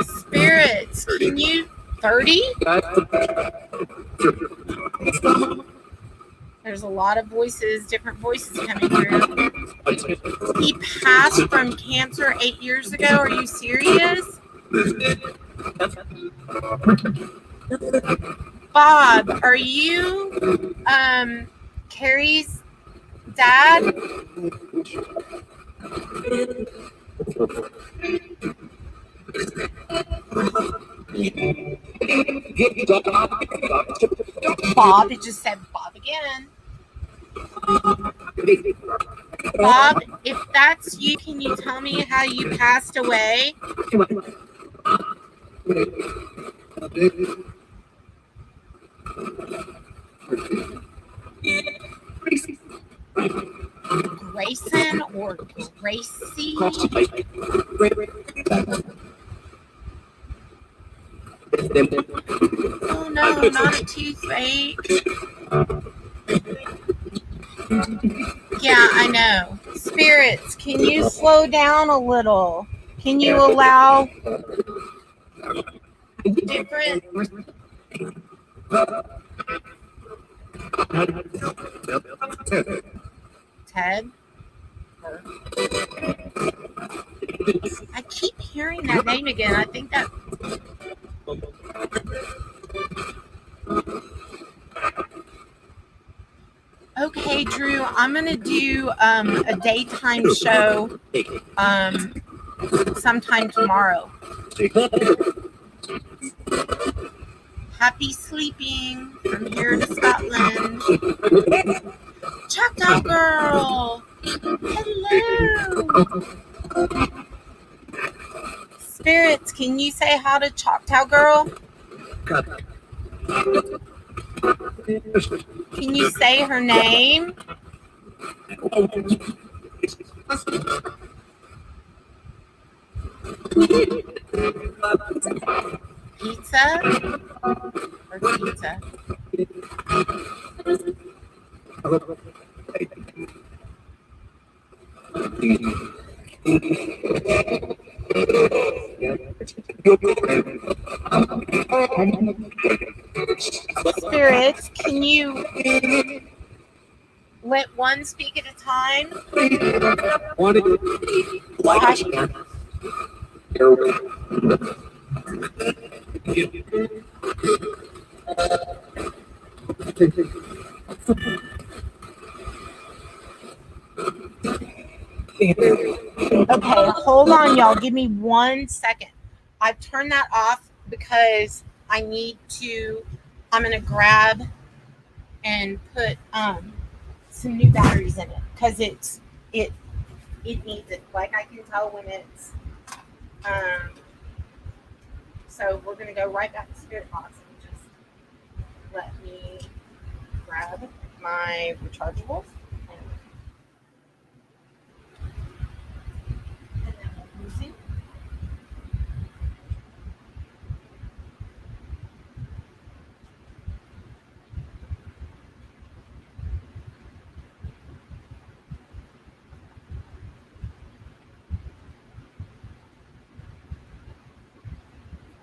Spirits, can you 30? There's a lot of voices, different voices coming through. He passed from cancer 8 years ago. Are you serious? Bob, are you Carrie's dad? Bob, it just said Bob again. Bob, if that's you, can you tell me how you passed away? Grayson or Gracie? Oh no, not a toothache. Yeah, I know. Spirits, can you slow down a little? Can you allow different... Ted? I keep hearing that name again. I think that... Okay, Drew, I'm going to do a daytime show sometime tomorrow. Happy sleeping from here to Scotland. Choctaw girl! Hello! Spirits, can you say hi to Choctaw girl? Can you say her name? Pizza? Or pizza? Spirits, can you let one speak at a time? Okay, hold on, y'all. Give me 1 second. I've turned that off because I need to. I'm gonna grab and put some new batteries in it because it needs it. Like I can tell when it's. So we're gonna go right back to Spirit Box and just let me grab my rechargeables.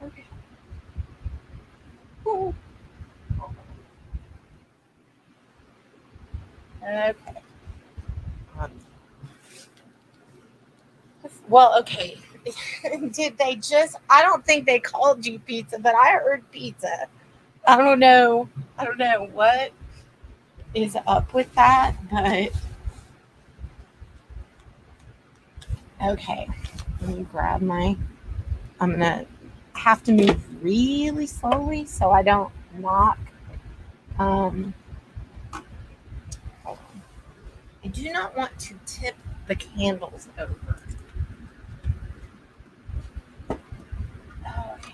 Okay. Cool. Okay. Well, okay. Did they just? I don't think they called you pizza, but I heard pizza. I don't know what is up with that, but okay. Let me grab my. I'm gonna have to move really slowly so I don't knock. Hold on. I do not want to tip the candles over. Okay.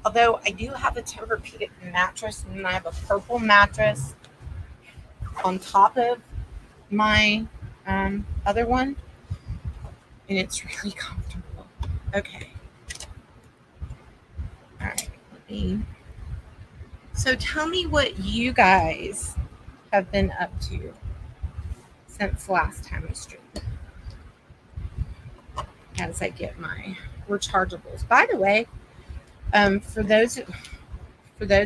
Although I do have a Tempur-Pedic mattress, and I have a purple mattress on top of my other one, and it's really comfortable. Okay. All right. So tell me what you guys have been up to since last time we streamed. As I get my rechargeables. By the way, for those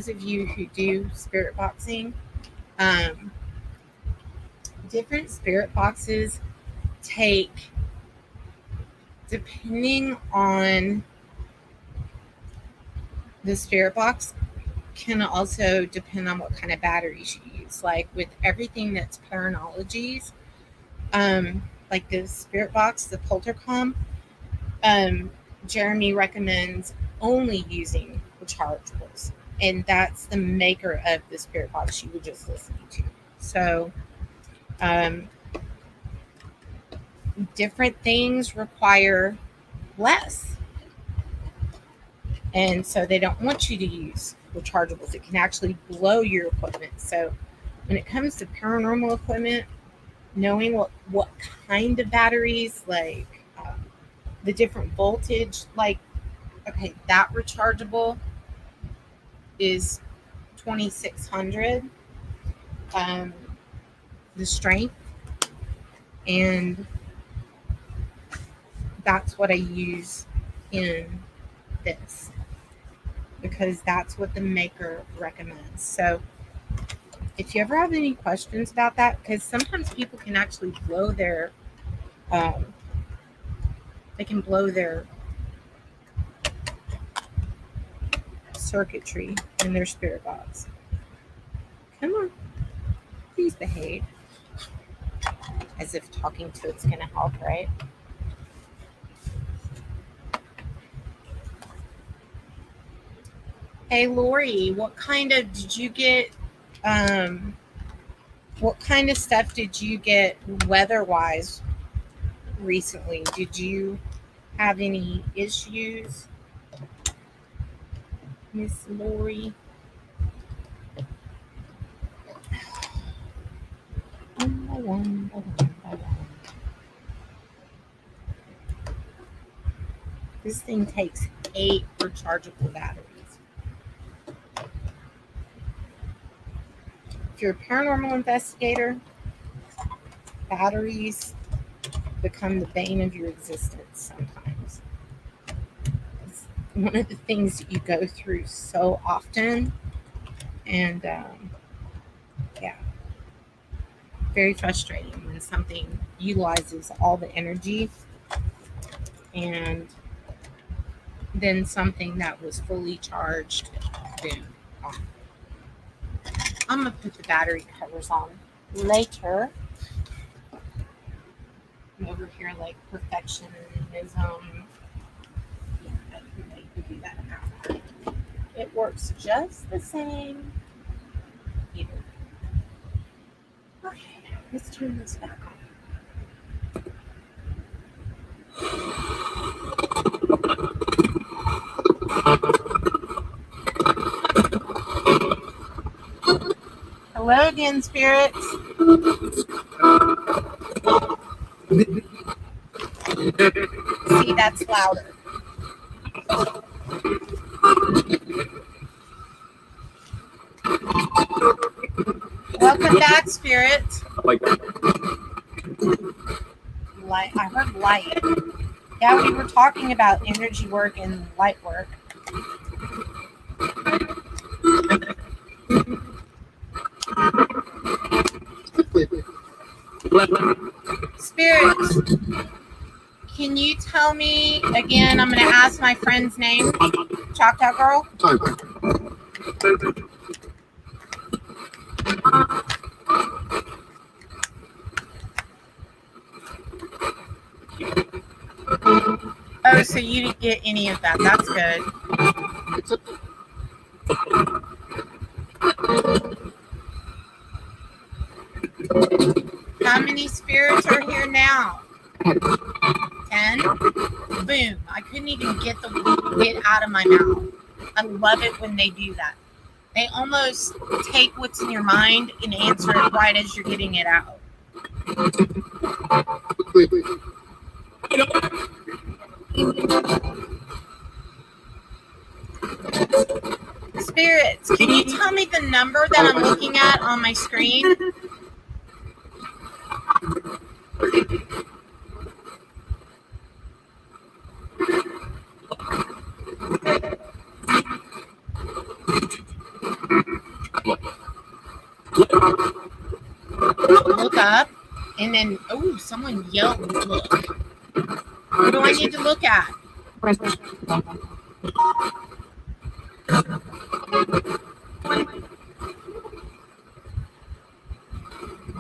of you who do spirit boxing, different spirit boxes take, depending on The spirit box can also depend on what kind of batteries you use. Like with everything that's paranologies, like the spirit box, the Poltercom, Jeremy recommends only using rechargeables, and that's the maker of the spirit box you were just listening to. So, different things require less, and so they don't want you to use rechargeables. It can actually blow your equipment. So, when it comes to paranormal equipment, knowing what kind of batteries, like the different voltage, like, okay, that rechargeable is 2600, the strength, and that's what I use in this, because that's what the maker recommends. So if you ever have any questions about that, because sometimes people can actually blow their circuitry in their spirit box. Come on, please behave. As if talking to it's going to help, right? Hey, Lori, what kind of stuff did you get weather-wise recently? Did you have any issues, Miss Lori? This thing takes 8 rechargeable batteries. If you're a paranormal investigator, batteries become the bane of your existence sometimes. It's one of the things that you go through so often, and yeah, very frustrating when something utilizes all the energy and then something that was fully charged, boom, off. I'm going to put the battery covers on later. I'm over here like perfectionism. Do that now. It works just the same either. Okay, let's turn this back on. Hello again, spirits. See, that's louder. Welcome back, spirits. Like that. Light. I heard light. Yeah, we were talking about energy work and light work. Spirits, can you tell me again? I'm going to ask my friend's name. Choctaw Girl. Oh, so you didn't get any of that. That's good. How many spirits are here now? 10? Boom. I couldn't even get it out of my mouth. I love it when they do that. They almost take what's in your mind and answer it right as you're getting it out. Spirits, can you tell me the number that I'm looking at on my screen? Look up, and then, oh, someone yelled, look. What do I need to look at?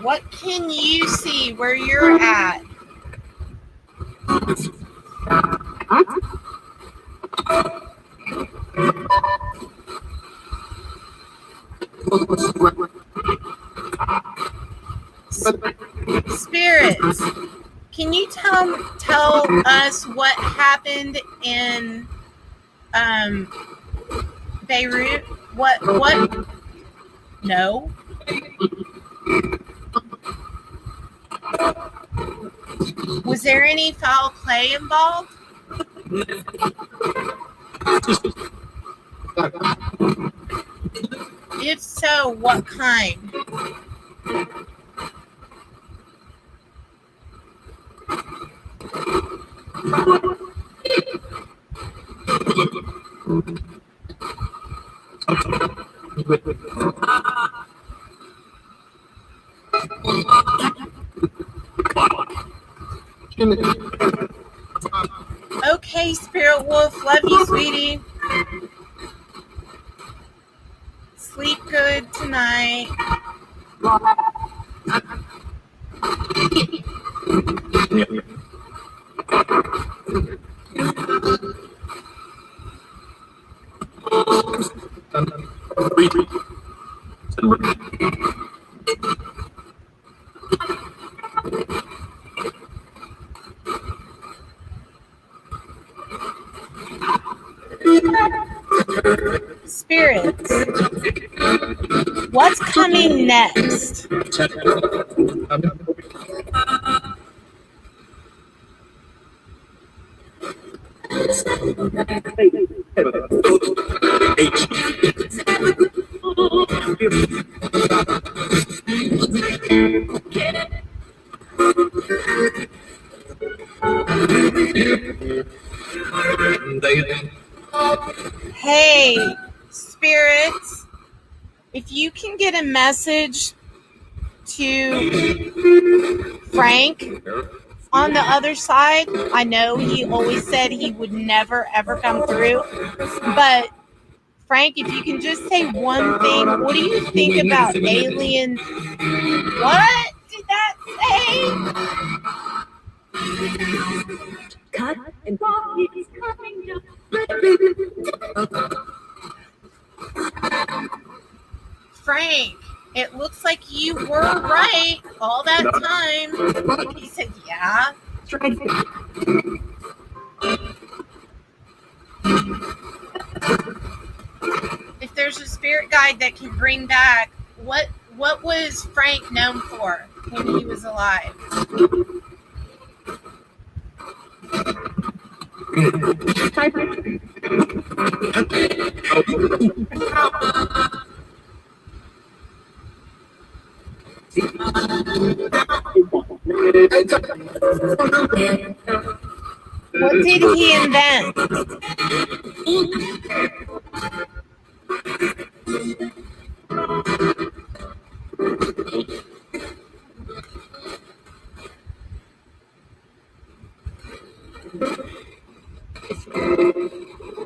What can you see where you're at? Spirits, can you tell us what happened in Beirut? What? No. Was there any foul play involved? If so, what kind? Okay, Spirit Wolf, love you, sweetie. Sleep good tonight. Spirits, what's coming next? Hey, spirits, if you can get a message to Frank on the other side, I know he always said he would never ever come through, but Frank, if you can just say one thing, what do you think about alien? What did that say? Cut and he's coming down. Frank, it looks like you were right all that time. He said, yeah. If there's a spirit guide that can bring back, what was Frank known for when he was alive? What did he invent?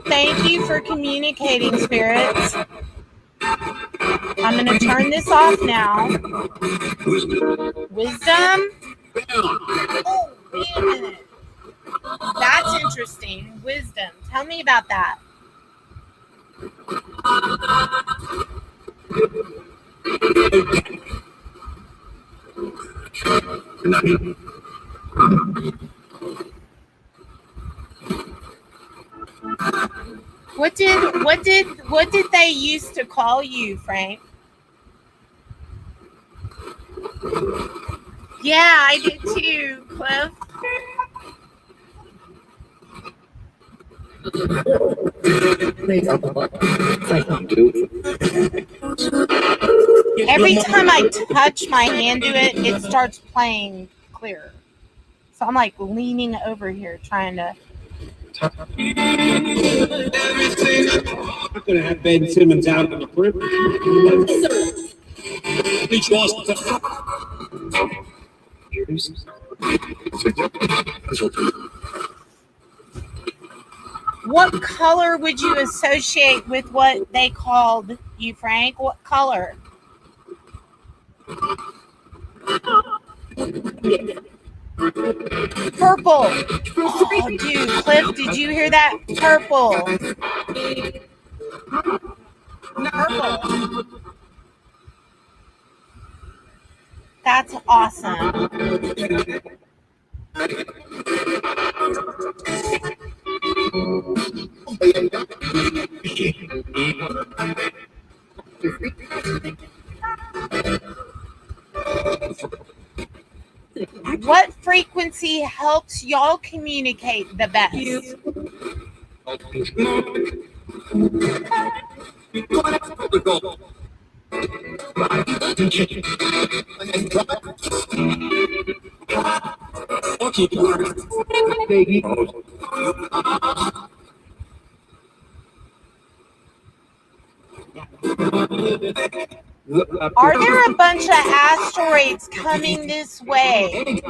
Thank you for communicating, spirits. I'm going to turn this off now. Wisdom? Oh, wait a minute. That's interesting. Wisdom. Tell me about that. What did they used to call you, Frank? Yeah, I did too, Cliff. Every time I touch my hand to it, it starts playing clearer. So I'm like leaning over here trying to. I'm gonna have Ben Simmons out on the perimeter. What color would you associate with what they called you, Frank? What color? Purple. Oh, dude, Cliff, did you hear that? Purple. Purple. That's awesome. What frequency helps y'all communicate the best? Are there a bunch of asteroids coming this way?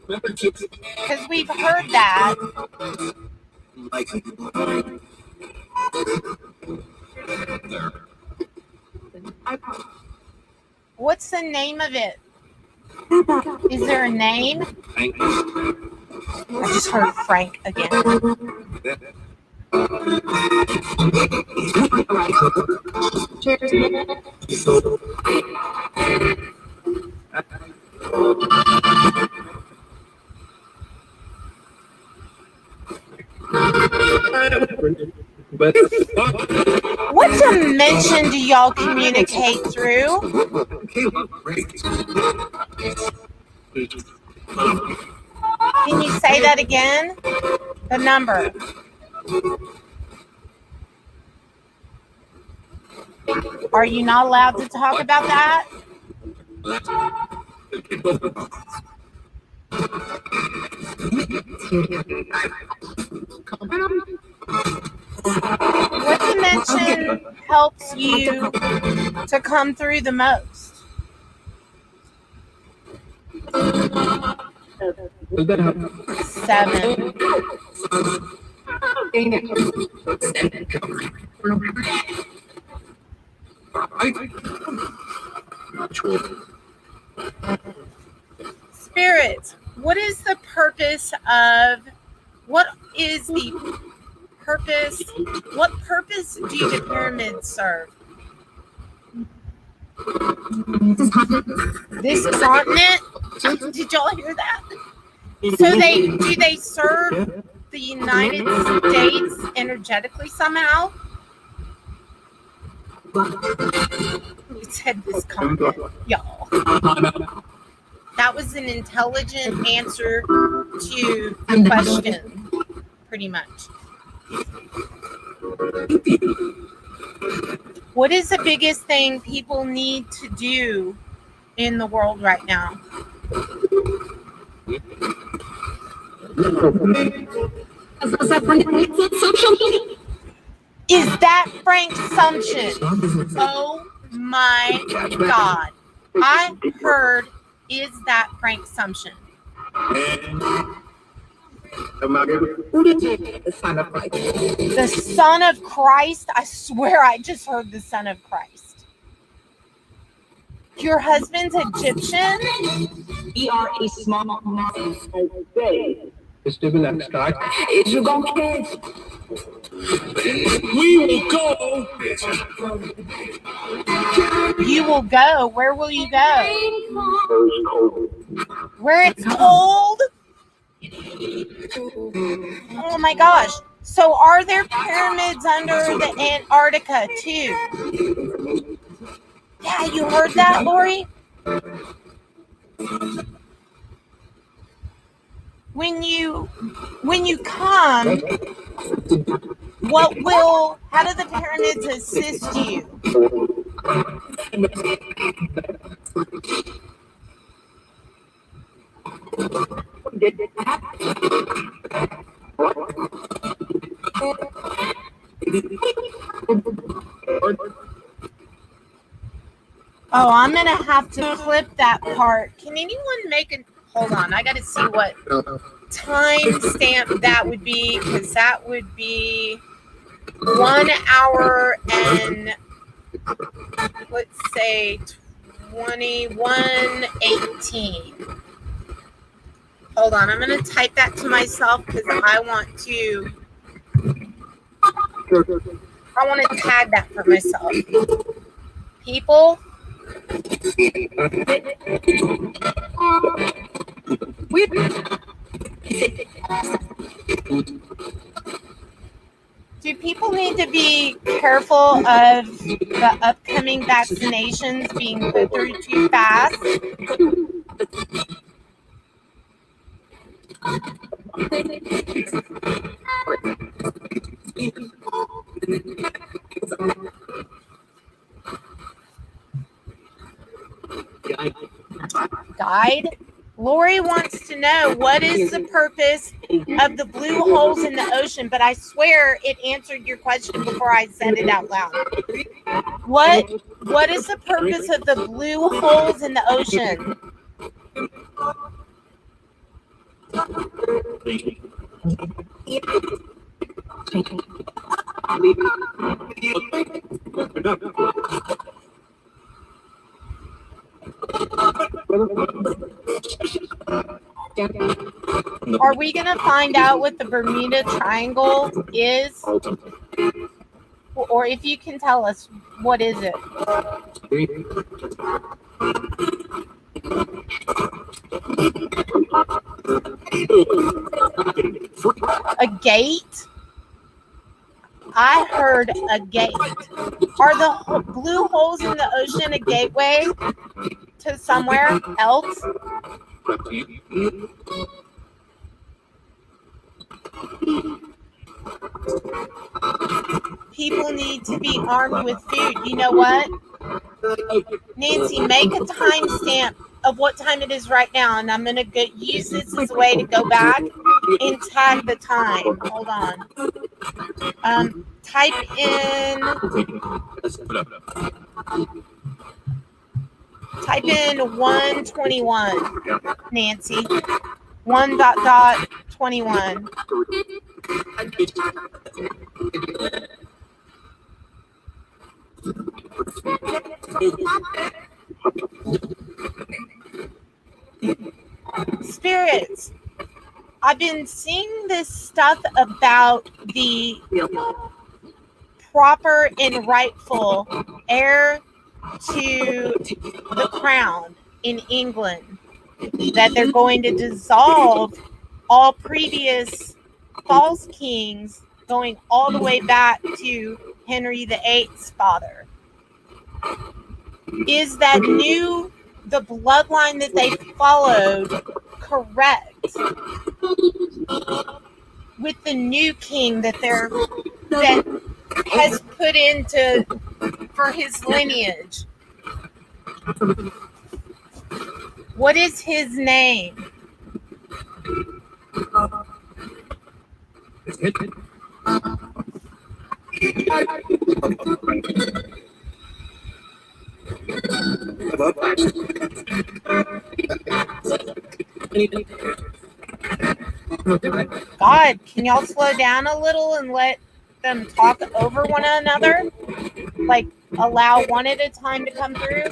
Because we've heard that. What's the name of it? Is there a name? I just heard Frank again. What dimension do y'all communicate through? Can you say that again? The number. Are you not allowed to talk about that? What dimension helps you to come through the most? Seven. Spirit, what is the purpose of, what purpose do the pyramids serve? This continent? Did y'all hear that? So do they serve the United States energetically somehow? You said this continent, y'all. That was an intelligent answer to the question, pretty much. What is the biggest thing people need to do in the world right now? Is that Frank's assumption? Oh my God. I heard, is that Frank's assumption? The Son of Christ? I swear I just heard the Son of Christ. Your husband's Egyptian? We are a small mountain. You gonna catch? We will go. You will go. Where will you go? Where it's cold? Oh my gosh. So are there pyramids under the Antarctica too? Yeah, you heard that, Lori? When you come, how do the pyramids assist you? Oh, I'm gonna have to clip that part. Can anyone make hold on, I gotta see what timestamp that would be, because that would be 1 hour and let's say 21:18. Hold on, I'm going to type that to myself because I want to tag that for myself. People, do people need to be careful of the upcoming vaccinations being put through too fast? Guide? Lori wants to know, what is the purpose of the blue holes in the ocean? But I swear it answered your question before I said it out loud. What is the purpose of the blue holes in the ocean? Are we going to find out what the Bermuda Triangle is? Or if you can tell us, what is it? A gate? I heard a gate. Are the blue holes in the ocean a gateway to somewhere else? People need to be armed with food. You know what? Nancy, make a timestamp of what time it is right now, and I'm going to use this as a way to go back and tag the time. Hold on. Type in 121, Nancy. 1.21. Spirits, I've been seeing this stuff about the proper and rightful heir to the crown in England, that they're going to dissolve all previous false kings going all the way back to Henry VIII's father. Is that the bloodline that they followed correct with the new king that has put into for his lineage? What is his name? God, can y'all slow down a little and let them talk over one another? Like, allow one at a time to come through?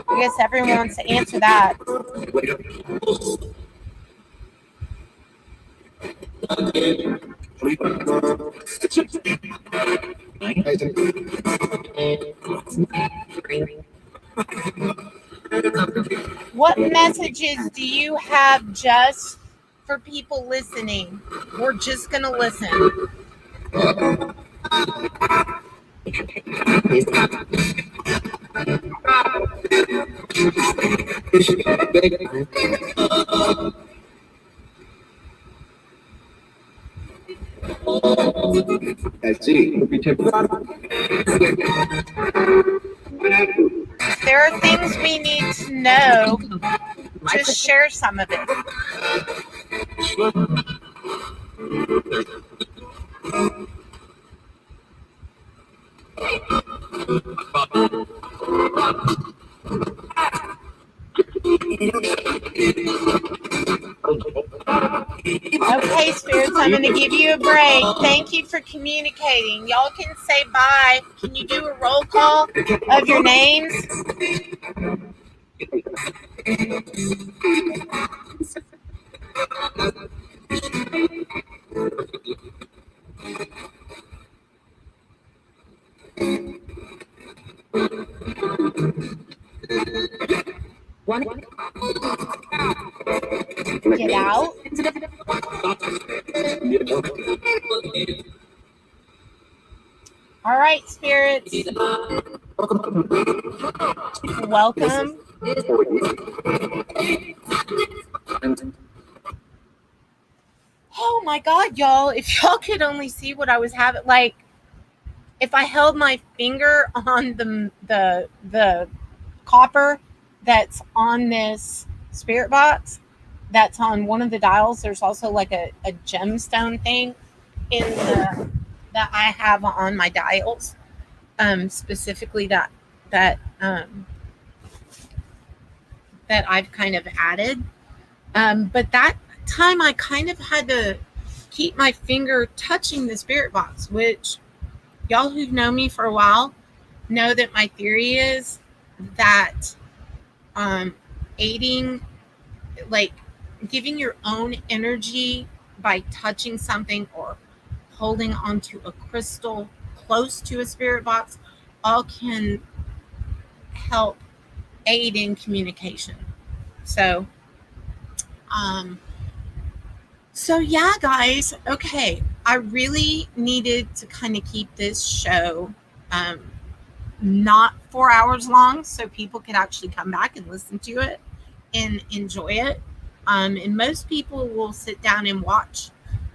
I guess everyone wants to answer that. What messages do you have just for people listening? We're just going to listen. I see. If there are things we need to know, just share some of it. Okay, spirits, I'm going to give you a break. Thank you for communicating. Y'all can say bye. Can you do a roll call of your names? Get out. All right, spirits. Welcome. Oh my God, y'all. If y'all could only see what I was having, like, if I held my finger on the copper that's on this spirit box, that's on one of the dials. There's also like a gemstone thing in the that I have on my dials, specifically that that I've kind of added. But that time I kind of had to keep my finger touching the spirit box, which y'all who've known me for a while know that my theory is that aiding, like giving your own energy by touching something or holding onto a crystal close to a spirit box, all can help aid in communication. So yeah, guys. Okay, I really needed to kind of keep this show not 4 hours long, so people could actually come back and listen to it and enjoy it. And most people will sit down and watch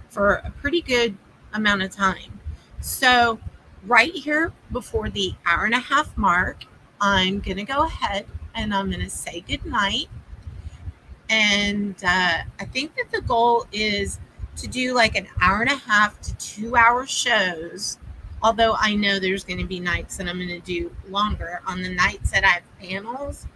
for a pretty good amount of time. So right here before the hour and a half mark, I'm gonna go ahead and I'm gonna say good night. And I think that the goal is to do like an hour and a half to 2 hour shows. Although I know there's going to be nights that I'm going to do longer. On the nights that I have panels,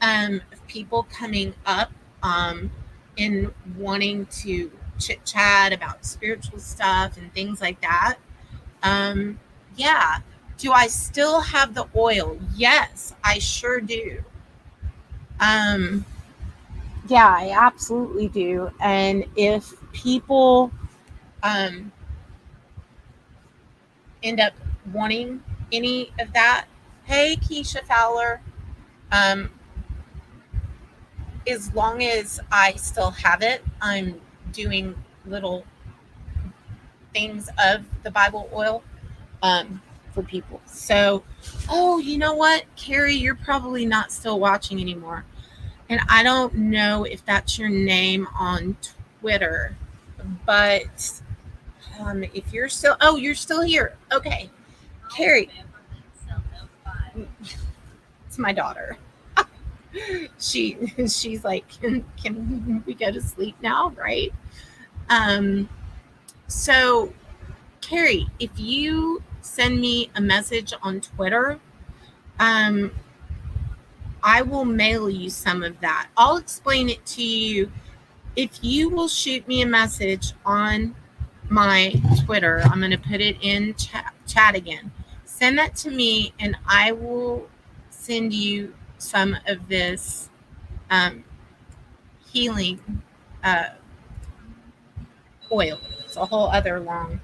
of people coming up and wanting to chit chat about spiritual stuff and things like that. Yeah. Do I still have the oil? Yes, I sure do. Yeah, I absolutely do. And if people end up wanting any of that, hey, Keisha Fowler, as long as I still have it, I'm doing little things of the Bible oil for people. So, oh, you know what, Carrie, you're probably not still watching anymore. And I don't know if that's your name on Twitter, but if you're still, oh, you're still here. Okay. Carrie. It's my daughter. She's like, can we go to sleep now? Right. So Carrie, if you send me a message on Twitter, I will mail you some of that. I'll explain it to you. If you will shoot me a message on my Twitter, I'm going to put it in chat again. Send that to me and I will send you some of this healing oil. It's a whole other long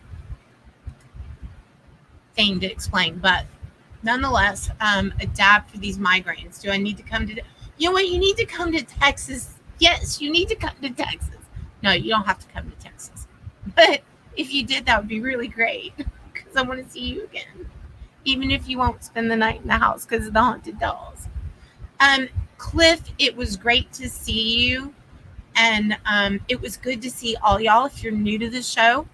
thing to explain, but nonetheless, adapt for these migraines. Do I need to come to, you know what, you need to come to Texas. Yes, you need to come to Texas. No, you don't have to come to Texas. But if you did, that would be really great because I want to see you again. Even if you won't spend the night in the house because of the haunted dolls. Cliff, it was great to see you. And it was good to see all y'all. If you're new to the show,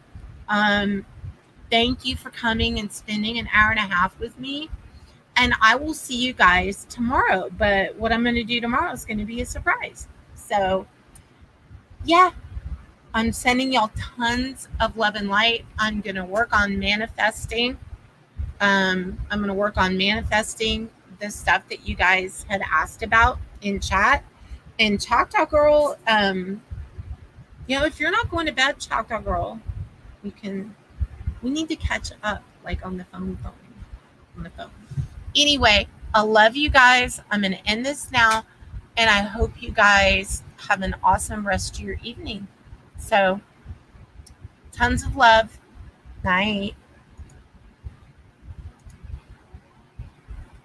thank you for coming and spending an hour and a half with me. And I will see you guys tomorrow. But what I'm going to do tomorrow is going to be a surprise. So, yeah, I'm sending y'all tons of love and light. I'm going to work on manifesting. I'm going to work on manifesting the stuff that you guys had asked about in chat. And Choctaw Girl, You know, if you're not going to bed, Chakra girl, we need to catch up, like on the phone. Anyway, I love you guys. I'm going to end this now, and I hope you guys have an awesome rest of your evening. So, tons of love. Night.